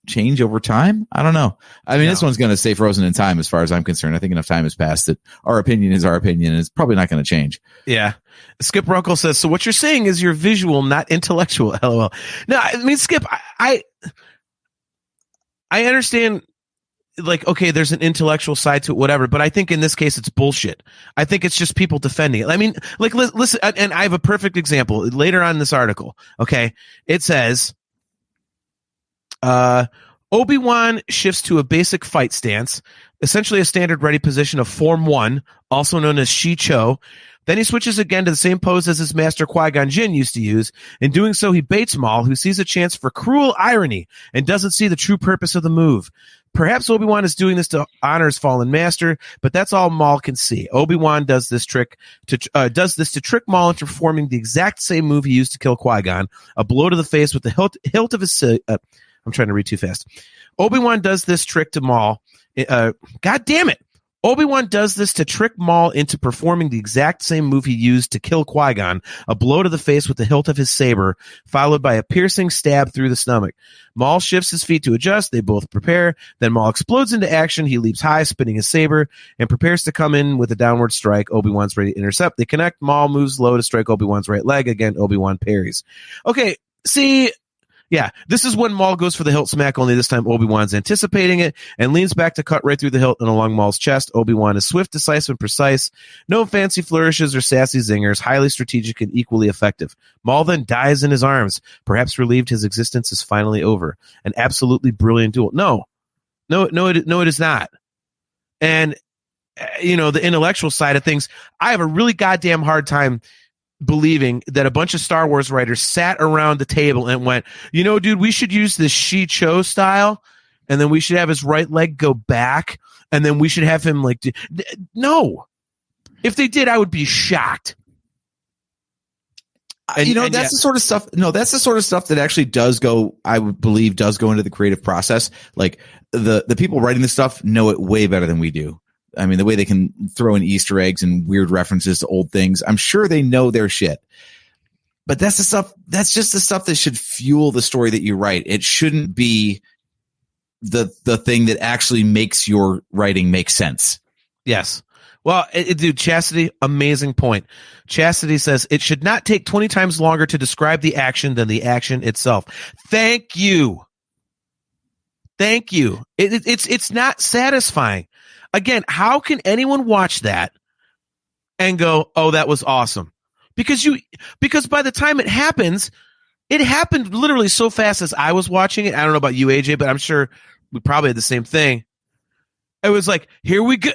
change over time. I don't know. I mean, This one's going to stay frozen in time as far as I'm concerned. I think enough time has passed that our opinion is our opinion, and it's probably not going to change. Yeah. Skip Runkle says, so what you're saying is you're visual, not intellectual. LOL. No, I mean, Skip, I understand, like, okay, there's an intellectual side to it, whatever, but I think in this case it's bullshit. I think it's just people defending it. I mean, like, listen, and I have a perfect example later on in this article. Okay. It says, Obi-Wan shifts to a basic fight stance, essentially a standard ready position of Form 1, also known as Shi-Cho. Then he switches again to the same pose as his master Qui-Gon Jinn used to use. In doing so, he baits Maul, who sees a chance for cruel irony and doesn't see the true purpose of the move. Perhaps Obi-Wan is doing this to honor his fallen master, but that's all Maul can see. Obi-Wan does this to trick Maul into performing the exact same move he used to kill Qui-Gon, a blow to the face with the hilt of his... I'm trying to read too fast. Obi-Wan does this trick to Maul. God damn it. Obi-Wan does this to trick Maul into performing the exact same move he used to kill Qui-Gon, a blow to the face with the hilt of his saber, followed by a piercing stab through the stomach. Maul shifts his feet to adjust. They both prepare. Then Maul explodes into action. He leaps high, spinning his saber, and prepares to come in with a downward strike. Obi-Wan's ready to intercept. They connect. Maul moves low to strike Obi-Wan's right leg. Again, Obi-Wan parries. Okay, see... Yeah, this is when Maul goes for the hilt smack, only this time Obi-Wan's anticipating it and leans back to cut right through the hilt and along Maul's chest. Obi-Wan is swift, decisive, and precise. No fancy flourishes or sassy zingers, highly strategic and equally effective. Maul then dies in his arms, perhaps relieved his existence is finally over. An absolutely brilliant duel. No, it is not. And, the intellectual side of things, I have a really goddamn hard time believing that a bunch of Star Wars writers sat around the table and went, dude, we should use this Shi-Cho style, and then we should have his right leg go back, and then we should have him no. If they did, I would be shocked. That's the sort of stuff. No, that's the sort of stuff that actually does go, I would believe, does go into the creative process. Like the people writing this stuff know it way better than we do. I mean, the way they can throw in Easter eggs and weird references to old things, I'm sure they know their shit. But that's just the stuff that should fuel the story that you write. It shouldn't be the thing that actually makes your writing make sense. Yes. Well, dude, Chastity, amazing point. Chastity says it should not take 20 times longer to describe the action than the action itself. Thank you. It's not satisfying. Again, how can anyone watch that and go, "Oh, that was awesome"? Because by the time it happened literally so fast as I was watching it. I don't know about you, AJ, but I'm sure we probably had the same thing. It was like, here we go.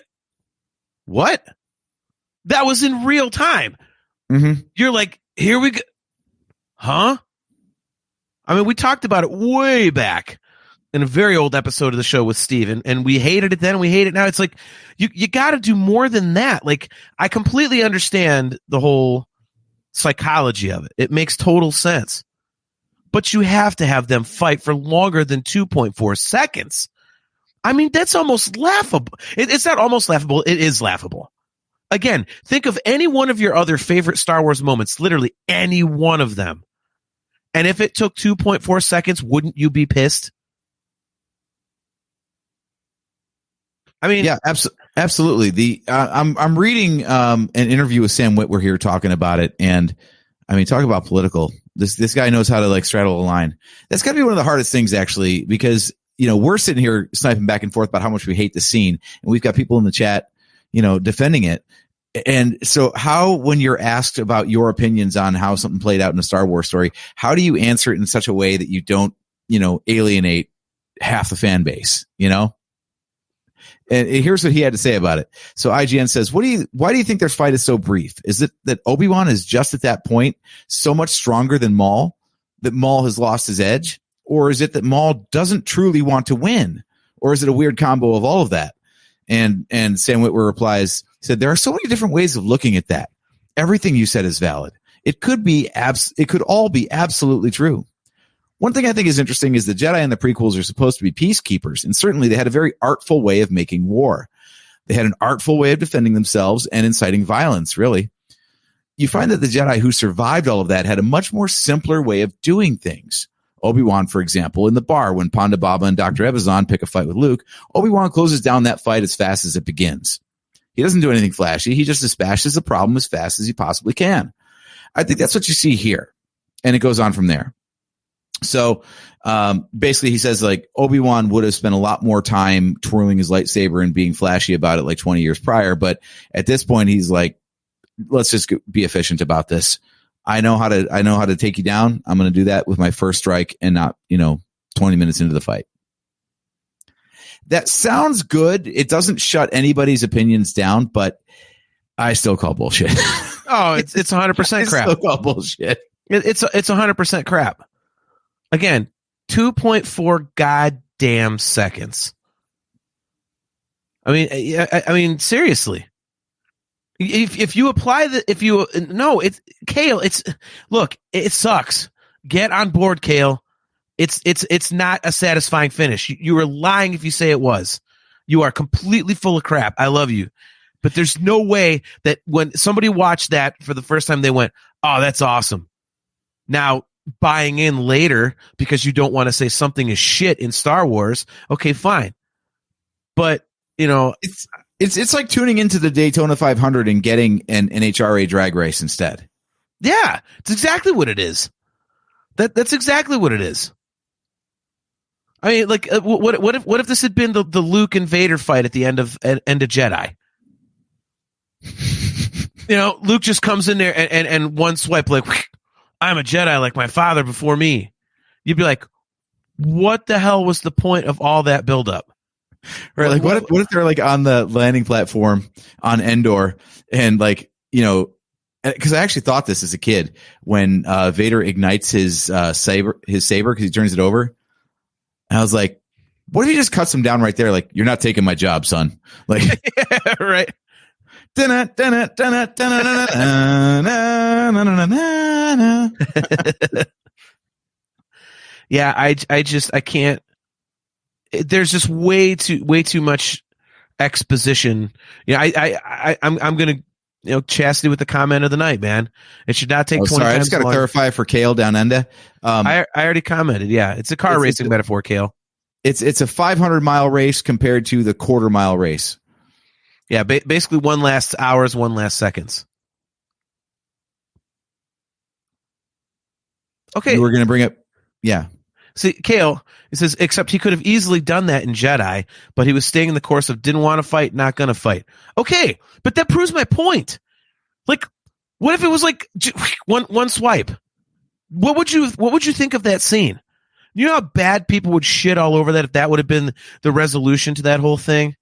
What? That was in real time. Mm-hmm. You're like, here we go. Huh? I mean, we talked about it way back in a very old episode of the show with Steve, and we hated it then, we hate it now. It's like, you got to do more than that. Like, I completely understand the whole psychology of it. It makes total sense. But you have to have them fight for longer than 2.4 seconds. I mean, that's almost laughable. It's not almost laughable. It is laughable. Again, think of any one of your other favorite Star Wars moments, literally any one of them. And if it took 2.4 seconds, wouldn't you be pissed? I mean, yeah, absolutely. I'm reading an interview with Sam Witwer here talking about it, and I mean, talk about political. This guy knows how to straddle a line. That's got to be one of the hardest things, actually, because we're sitting here sniping back and forth about how much we hate the scene, and we've got people in the chat, defending it. And so, when you're asked about your opinions on how something played out in a Star Wars story, how do you answer it in such a way that you don't, alienate half the fan base? And here's what he had to say about it. So IGN says, why do you think their fight is so brief? Is it that Obi-Wan is just at that point so much stronger than Maul, that Maul has lost his edge? Or is it that Maul doesn't truly want to win? Or is it a weird combo of all of that? And Sam Witwer replies, said, there are so many different ways of looking at that. Everything you said is valid. It could all be absolutely true. One thing I think is interesting is the Jedi in the prequels are supposed to be peacekeepers, and certainly they had a very artful way of making war. They had an artful way of defending themselves and inciting violence, really. You find that the Jedi who survived all of that had a much more simpler way of doing things. Obi-Wan, for example, in the bar when Ponda Baba and Dr. Evazan pick a fight with Luke, Obi-Wan closes down that fight as fast as it begins. He doesn't do anything flashy. He just dispatches the problem as fast as he possibly can. I think that's what you see here. And it goes on from there. So basically he says Obi-Wan would have spent a lot more time twirling his lightsaber and being flashy about it 20 years prior. But at this point, he's like, let's just be efficient about this. I know how to take you down. I'm going to do that with my first strike and not, 20 minutes into the fight. That sounds good. It doesn't shut anybody's opinions down, but I still call bullshit. Oh, it's 100% crap. I still call bullshit. It's 100% crap. Again, 2.4 goddamn seconds. I mean, seriously. If you apply it's Kale. Look, it sucks. Get on board, Kale. It's not a satisfying finish. You were lying if you say it was. You are completely full of crap. I love you, but there's no way that when somebody watched that for the first time, they went, "Oh, that's awesome." Now, buying in later because you don't want to say something is shit in Star Wars, okay, fine. But it's like tuning into the Daytona 500 and getting an NHRA drag race instead. Yeah, it's exactly what it is. That's exactly what it is. I mean, like, what if this had been the Luke and Vader fight at the end of Jedi? Luke just comes in there and one swipe, like, I'm a Jedi like my father before me. You'd be like, what the hell was the point of all that buildup? Right. Like, what if they're like on the landing platform on Endor and like, because I actually thought this as a kid when Vader ignites his saber because he turns it over. And I was like, what if he just cuts him down right there? Like, you're not taking my job, son. Like, yeah, right. Yeah, I can't. There's just way too much exposition. I'm gonna chastity with the comment of the night, man. It should not take 20 sorry, times. I just got to clarify for Kale down under. I already commented. Yeah, it's a car racing metaphor, Kale. It's a 500-mile race compared to the quarter-mile race. Yeah, basically one lasts hours, one lasts seconds. Okay, you were going to bring up, yeah. See, Kale, it says, except he could have easily done that in Jedi, but he was staying in the course of didn't want to fight, not going to fight. Okay, but that proves my point. Like, what if it was like one swipe? What would you think of that scene? You know how bad people would shit all over that if that would have been the resolution to that whole thing?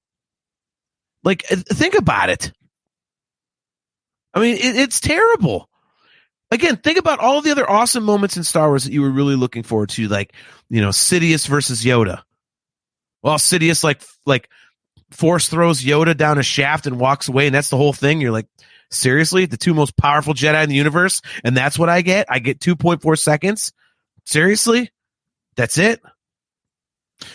Like, think about it. I mean, it's terrible. Again, think about all the other awesome moments in Star Wars that you were really looking forward to, like, Sidious versus Yoda. Well, Sidious like force throws Yoda down a shaft and walks away, and that's the whole thing. You're like, seriously? The two most powerful Jedi in the universe, and that's what I get? I get 2.4 seconds? Seriously? That's it?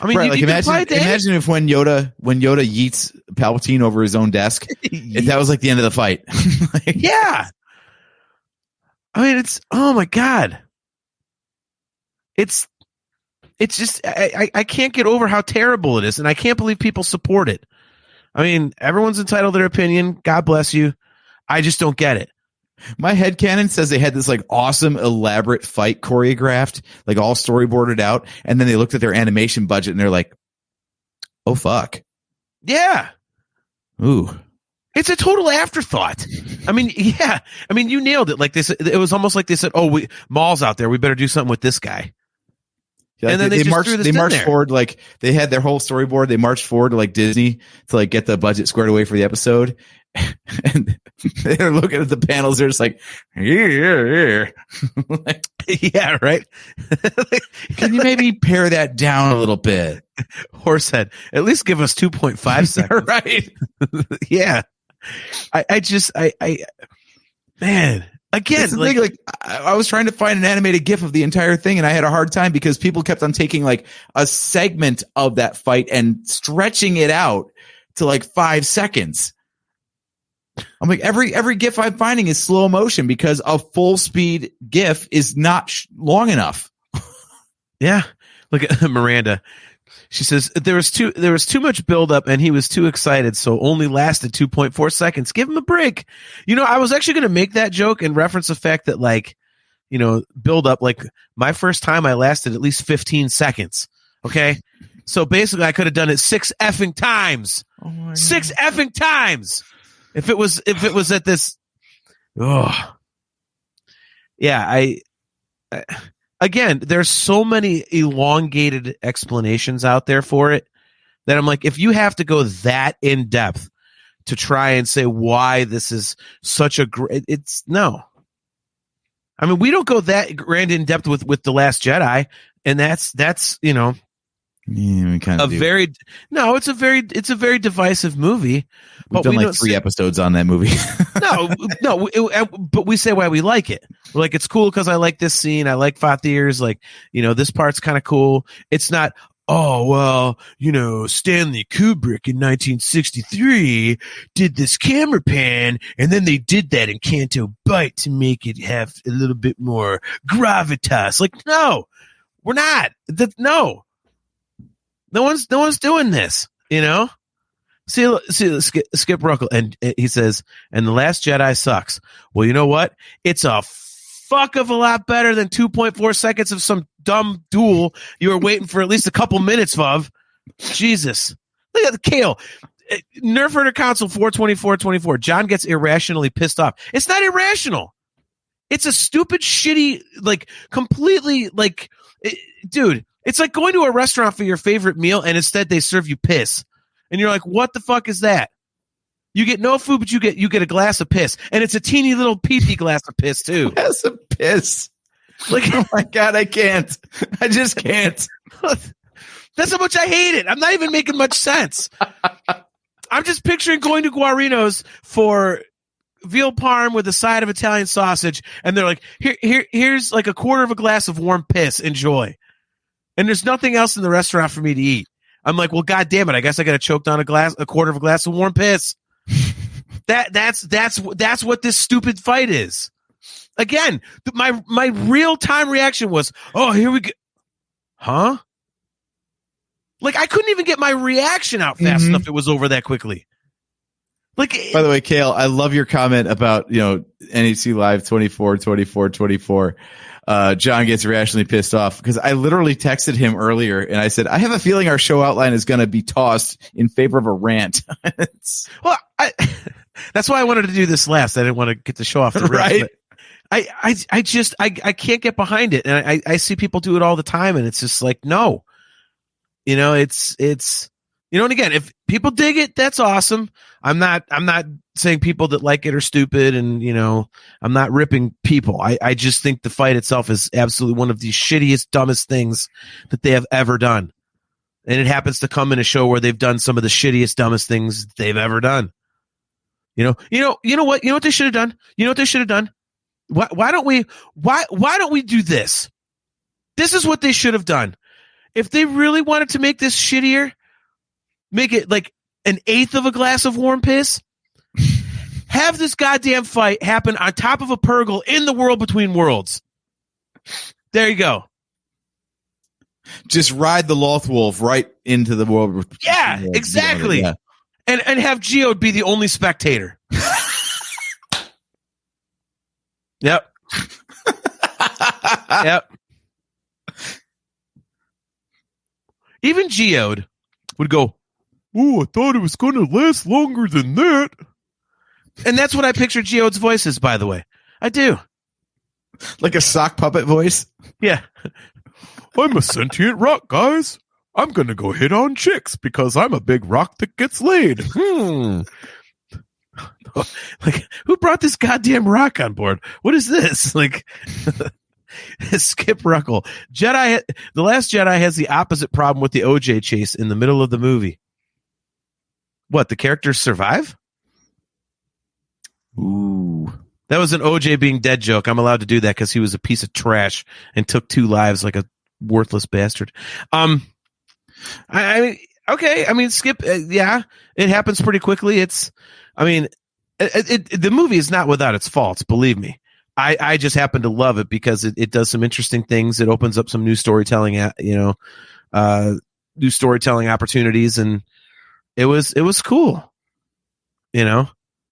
I mean, right, like imagine if when Yoda yeets Palpatine over his own desk, if that was like the end of the fight. Yeah. I mean, it's, oh my God. It's just, I can't get over how terrible it is, and I can't believe people support it. I mean, everyone's entitled to their opinion. God bless you. I just don't get it. My headcanon says they had this like awesome, elaborate fight choreographed, like all storyboarded out, and then they looked at their animation budget and they're like, oh, fuck. Yeah. Ooh. It's a total afterthought. I mean, yeah. I mean, you nailed it. Like they said, it was almost like they said, "Oh, Maul's out there. We better do something with this guy." Yeah, and then they marched forward, like they had their whole storyboard. They marched forward to like Disney to like get the budget squared away for the episode, and they're looking at the panels. They're just like, yeah, yeah, right. Can you maybe pare that down a little bit? Horsehead, at least give us 2.5 seconds, right? Yeah. Man, again, like I was trying to find an animated GIF of the entire thing, and I had a hard time because people kept on taking like a segment of that fight and stretching it out to like 5 seconds. I'm like, every GIF I'm finding is slow motion because a full speed GIF is not long enough. Yeah, look at Miranda. She says there was too much buildup and he was too excited, so only lasted 2.4 seconds. Give him a break. I was actually going to make that joke and reference the fact that, like, build up. Like, my first time I lasted at least 15 seconds. Okay, so basically I could have done it 6 effing times. Oh 6 effing times. If it was at this. Oh, yeah. Again, there's so many elongated explanations out there for it that I'm like, if you have to go that in depth to try and say why this is such a great, it's no. I mean, we don't go that grand in depth with The Last Jedi, and that's yeah, we kind of it's a very divisive movie. We've done like 3 episodes on that movie. But we say why we like it. We're like, it's cool because I like this scene. I like Fathir's. Like, this part's kind of cool. It's not, oh, well, Stanley Kubrick in 1963 did this camera pan, and then they did that in Canto Bight to make it have a little bit more gravitas. Like, no, we're not. No one's doing this, See, Skip Ruckle, and he says, and The Last Jedi sucks. Well, you know what? It's a fuck of a lot better than 2.4 seconds of some dumb duel you were waiting for at least a couple minutes of. Jesus. Look at the Kale. Nerf Herder Council 42424. John gets irrationally pissed off. It's not irrational. It's a stupid, shitty, like, completely, like, dude, it's like going to a restaurant for your favorite meal and instead they serve you piss. And you're like, what the fuck is that? You get no food, but you get a glass of piss. And it's a teeny little pee-pee glass of piss, too. Glass of piss. Like, oh my God, I can't. I just can't. That's how much I hate it. I'm not even making much sense. I'm just picturing going to Guarino's for veal parm with a side of Italian sausage, and they're like, here's like a quarter of a glass of warm piss. Enjoy. And there's nothing else in the restaurant for me to eat. I'm like, well, God damn it. I guess I got to choke down a quarter of a glass of warm piss. That's what this stupid fight is. Again, my real time reaction was, oh, here we go. Huh? Like, I couldn't even get my reaction out fast enough. It was over that quickly. Like, by the way, Kale, I love your comment about, NEC Live 24. John gets irrationally pissed off because I literally texted him earlier and I said, I have a feeling our show outline is going to be tossed in favor of a rant. Well, that's why I wanted to do this last. I didn't want to get the show off the rails, right. I can't get behind it. And I see people do it all the time. And it's just like, no, it's, and again, if people dig it, that's awesome. I'm not saying people that like it are stupid and, I'm not ripping people. I just think the fight itself is absolutely one of the shittiest, dumbest things that they have ever done. And it happens to come in a show where they've done some of the shittiest, dumbest things they've ever done. You know what they should have done? You know what they should have done? Why don't we do this? This is what they should have done. If they really wanted to make this shittier, make it like an eighth of a glass of warm piss. Have this goddamn fight happen on top of a Purgle in the world between worlds. There you go. Just ride the Loth Wolf right into the world. Yeah, exactly. Yeah. And have Geode be the only spectator. Yep. Yep. Even Geode would go, "Oh, I thought it was going to last longer than that." And that's what I picture Geode's voice is, by the way. I do. Like a sock puppet voice? Yeah. I'm a sentient rock, guys. I'm going to go hit on chicks because I'm a big rock that gets laid. Like, who brought this goddamn rock on board? What is this? Like, Skip Ruckle. The Last Jedi has the opposite problem with the OJ chase in the middle of the movie. What, the characters survive? Ooh. That was an OJ being dead joke. I'm allowed to do that because he was a piece of trash and took 2 lives like a worthless bastard. Skip, yeah, it happens pretty quickly. The movie is not without its faults, believe me. I just happen to love it because it does some interesting things. It opens up some new storytelling, new storytelling opportunities, and it was cool. Oh,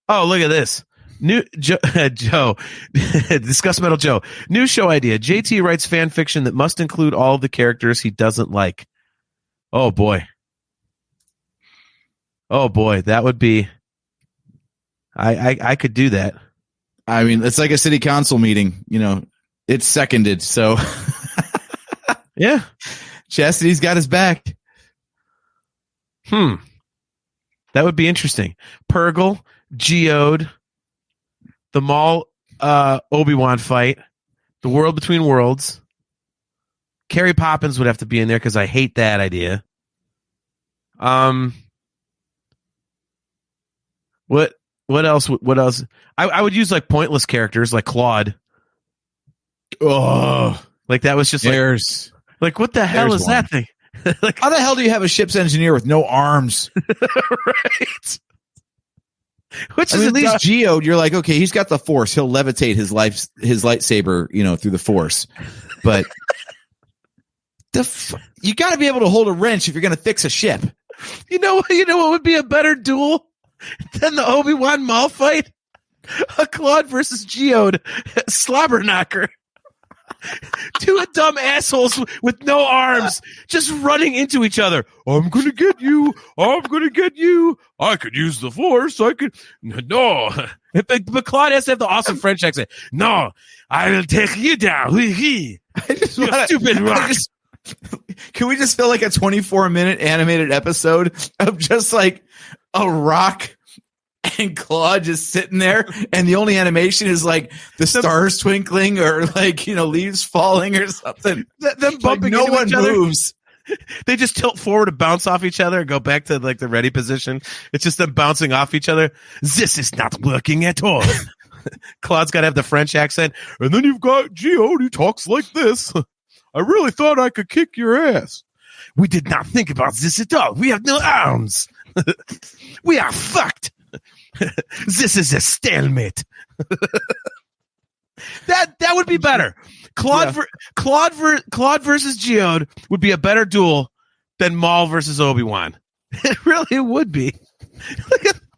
look at this. New Joe, Discuss Metal Joe. New show idea. JT writes fan fiction that must include all of the characters he doesn't like. Oh boy, that would be. I could do that. I mean, it's like a city council meeting. It's seconded. So, yeah, Chastity's got his back. That would be interesting. Purgle, Geode, the Maul, Obi Wan fight, the world between worlds. Carrie Poppins would have to be in there because I hate that idea. What else? What else? I would use like pointless characters like Claude. Oh, like that was just like what the hell is that thing? Like, how the hell do you have a ship's engineer with no arms? Right. Which is at least Geode, you're like, okay, he's got the Force. He'll levitate his lightsaber, through the Force. But you got to be able to hold a wrench if you're going to fix a ship. You know what would be a better duel than the Obi Wan Maul fight? A Claude versus Geode slobber knocker. Two dumb assholes with no arms just running into each other. I'm going to get you. I'm going to get you. I could use the force. I could. No. But Claude has to have the awesome French accent. No, I will take you down. I just you wanna, stupid rock. Can we just feel like a 24-minute animated episode of just like a rock and Claude just sitting there, and the only animation is like the stars twinkling or like, you know, leaves falling or something. Them bumping like no into one each other. moves. They just tilt forward and bounce off each other and go back to like the ready position. It's just them bouncing off each other. This is not working at all. Claude's got to have the French accent. And then you've got Geode who talks like this. I really thought I could kick your ass. We did not think about this at all. We have no arms. We are fucked. This is a stalemate. That would be better. Claude versus Geode would be a better duel than Maul versus Obi-Wan. It really would be.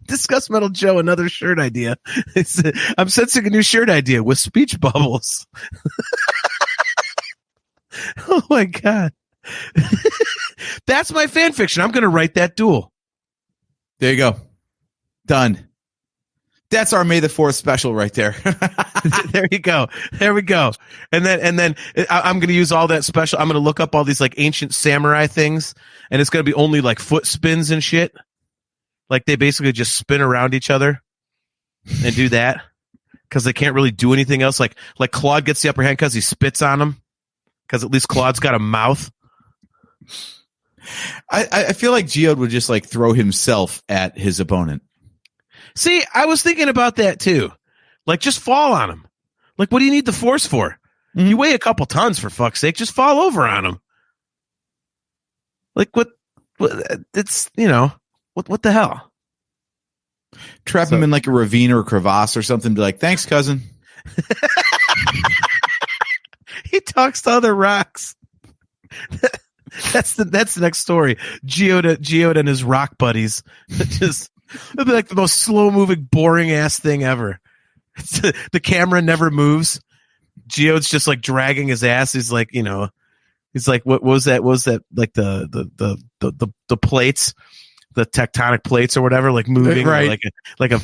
Discuss Metal Joe, another shirt idea. I'm sensing a new shirt idea with speech bubbles. Oh my God. That's my fan fiction. I'm going to write that duel. There you go. Done. That's our May the 4th special right there. There you go. There we go. And then I'm going to use all that special. I'm going to look up all these like ancient samurai things, and it's going to be only like foot spins and shit. Like they basically just spin around each other and do that because they can't really do anything else. Like Claude gets the upper hand because he spits on him, because at least Claude's got a mouth. I feel like Geode would just like throw himself at his opponent. See, I was thinking about that too. Like, just fall on him. Like, what do you need the force for? Mm-hmm. You weigh a couple tons, for fuck's sake. Just fall over on him. Like, what it's, you know, what the hell? Trap him in like a ravine or a crevasse or something. Be like, thanks, cousin. He talks to other rocks. That's the next story. Geode and his rock buddies. It'll be like the most slow moving, boring ass thing ever. The camera never moves. Geode's just like dragging his ass. He's like, you know, he's like, what was that? What was that like the plates, the tectonic plates or whatever, like moving, right? Like a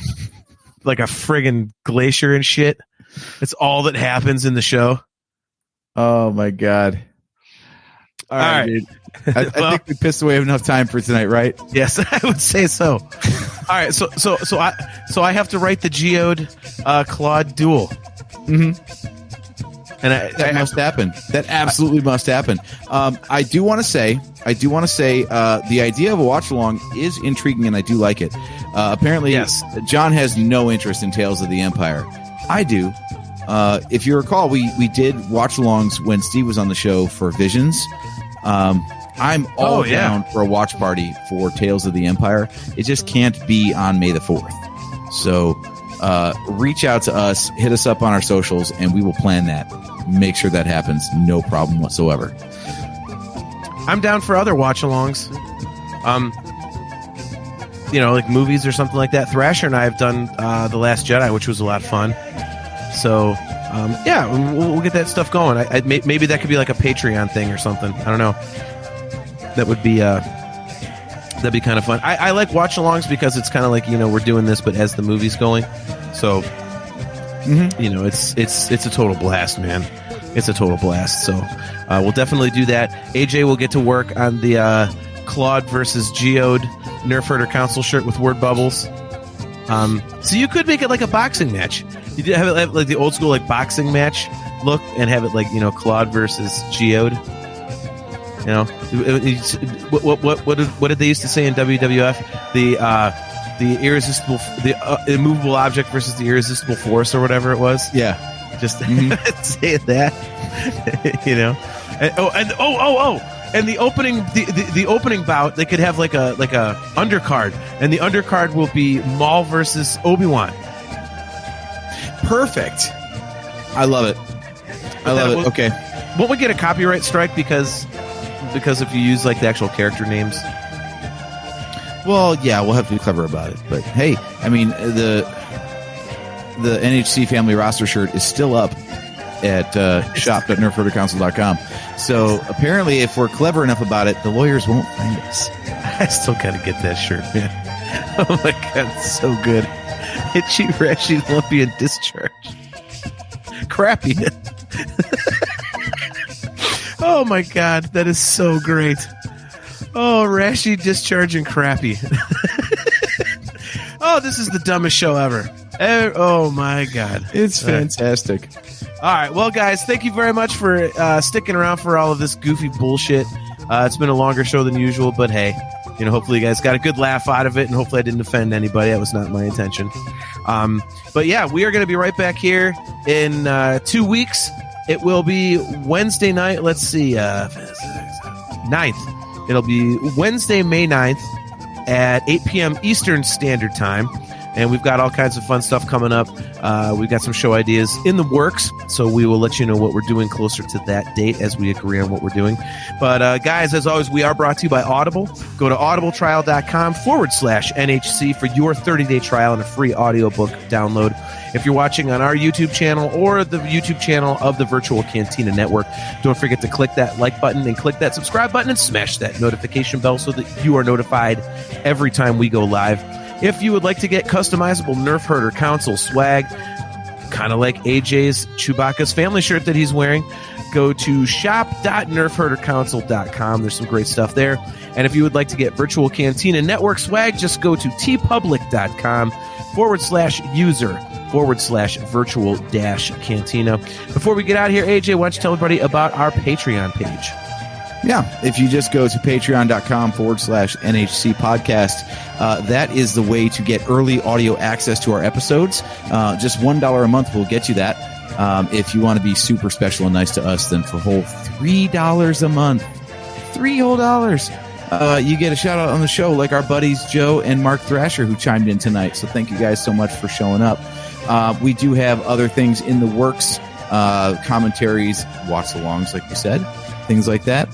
friggin' glacier and shit. It's all that happens in the show. Oh my God. All right. Dude. I think we pissed away enough time for tonight, right? Yes, I would say so. All right, so I have to write the Geode Claude duel. Mm-hmm. And that must happen. That absolutely must happen. I do want to say, the idea of a watch along is intriguing, and I do like it. Apparently, yes. John has no interest in Tales of the Empire. I do. If you recall, we did watch alongs when Steve was on the show for Visions. I'm all down for a watch party for Tales of the Empire. It just can't be on May the 4th. So reach out to us, hit us up on our socials, and we will plan that. Make sure that happens. No problem whatsoever. I'm down for other watch-alongs. You know, like movies or something like that. Thrasher and I have done The Last Jedi, which was a lot of fun. So, yeah, we'll get that stuff going. Maybe that could be like a Patreon thing or something. I don't know. That would be that'd be kind of fun. I like watch-alongs because it's kind of like, you know, we're doing this, but as the movie's going. So, you know, it's a total blast, man. It's a total blast. So, we'll definitely do that. AJ will get to work on the Claude versus Geode Nerf Herder Council shirt with word bubbles. So you could make it like a boxing match. You did have it like the old school like boxing match look, and have it like, you know, Claude versus Geode. You know, what did they used to say in WWF? The irresistible, the immovable object versus the irresistible force, or whatever it was. Yeah, just say that. You know, and the opening, the opening bout, they could have like a undercard, and the undercard will be Maul versus Obi Wan. Perfect. I love it. I love it. Okay. Won't we get a copyright strike because if you use like the actual character names? Well, yeah, we'll have to be clever about it. But hey, I mean, the the NHC family roster shirt is still up at shop.nerfherdercouncil.com. So apparently, if we're clever enough about it, the lawyers won't find us. I still gotta get that shirt, man. Oh my god, it's so good. Itchy, rashy, lumpy, and discharge. Crappy. Oh my god, that is so great. Oh, rashy, discharge, and crappy. Oh, this is the dumbest show ever. Oh my god. It's fantastic. All right, well, guys, thank you very much for sticking around for all of this goofy bullshit. It's been a longer show than usual, but hey, you know, hopefully you guys got a good laugh out of it, and hopefully I didn't offend anybody. That was not my intention. But yeah, we are going to be right back here in 2 weeks. It will be Wednesday night. Let's see, 9th. It'll be Wednesday, May 9th at 8 p.m. Eastern Standard Time. And we've got all kinds of fun stuff coming up. We've got some show ideas in the works, so we will let you know what we're doing closer to that date as we agree on what we're doing. But guys, as always, we are brought to you by Audible. Go to audibletrial.com/NHC for your 30-day trial and a free audiobook download. If you're watching on our YouTube channel or the YouTube channel of the Virtual Cantina Network, don't forget to click that like button and click that subscribe button and smash that notification bell so that you are notified every time we go live. If you would like to get customizable Nerf Herder Council swag, kind of like AJ's Chewbacca's family shirt that he's wearing, go to shop.nerfherdercouncil.com. There's some great stuff there. And if you would like to get Virtual Cantina Network swag, just go to tpublic.com/user/virtual-cantina. Before we get out of here, AJ, why don't you tell everybody about our Patreon page? Yeah, if you just go to patreon.com/NHC podcast, that is the way to get early audio access to our episodes. Just $1 a month will get you that. If you want to be super special and nice to us, then for whole $3 a month, $3 whole dollars, you get a shout out on the show, like our buddies Joe and Mark Thrasher, who chimed in tonight. So thank you guys so much for showing up. We do have other things in the works, commentaries, watch-alongs, like you said. Things like that.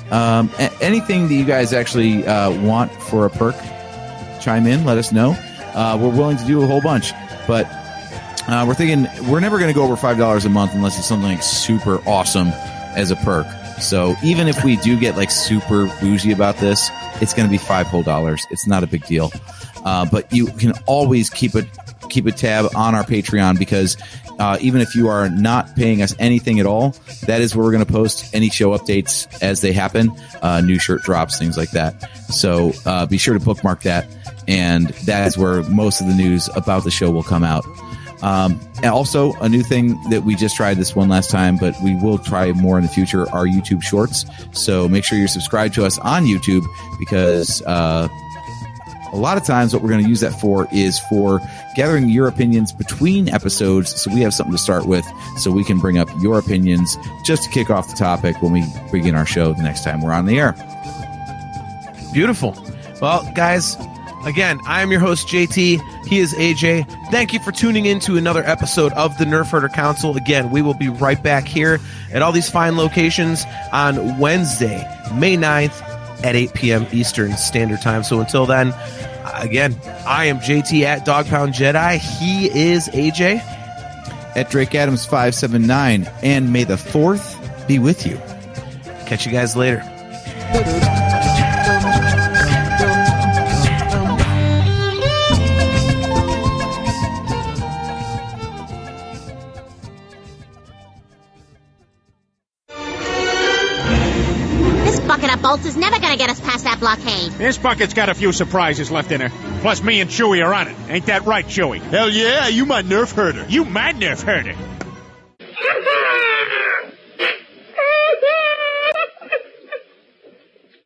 Anything that you guys actually want for a perk, chime in, let us know. We're willing to do a whole bunch, but we're thinking we're never going to go over $5 a month unless it's something like super awesome as a perk. So even if we do get like super bougie about this, it's going to be $5 whole dollars. It's not a big deal. But you can always keep a tab on our Patreon, because even if you are not paying us anything at all, that is where we're going to post any show updates as they happen, new shirt drops, things like that. So be sure to bookmark that, and that is where most of the news about the show will come out. And also, a new thing that we just tried this one last time, but we will try more in the future, are YouTube Shorts. So make sure you're subscribed to us on YouTube, because a lot of times what we're going to use that for is for gathering your opinions between episodes, so we have something to start with, so we can bring up your opinions just to kick off the topic when we begin our show the next time we're on the air. Beautiful. Well, guys, again, I am your host, JT. He is AJ. Thank you for tuning in to another episode of the Nerf Herder Council. Again, we will be right back here at all these fine locations on Wednesday, May 9th at 8 p.m. Eastern Standard Time. So until then, again, I am JT at Dog Pound Jedi. He is AJ at Drake Adams 579, and may the 4th be with you. Catch you guys later. Bolts is never gonna get us past that blockade. This bucket's got a few surprises left in her. Plus me and Chewie are on it. Ain't that right, Chewie? Hell yeah, you my Nerf herder. You my Nerf herder.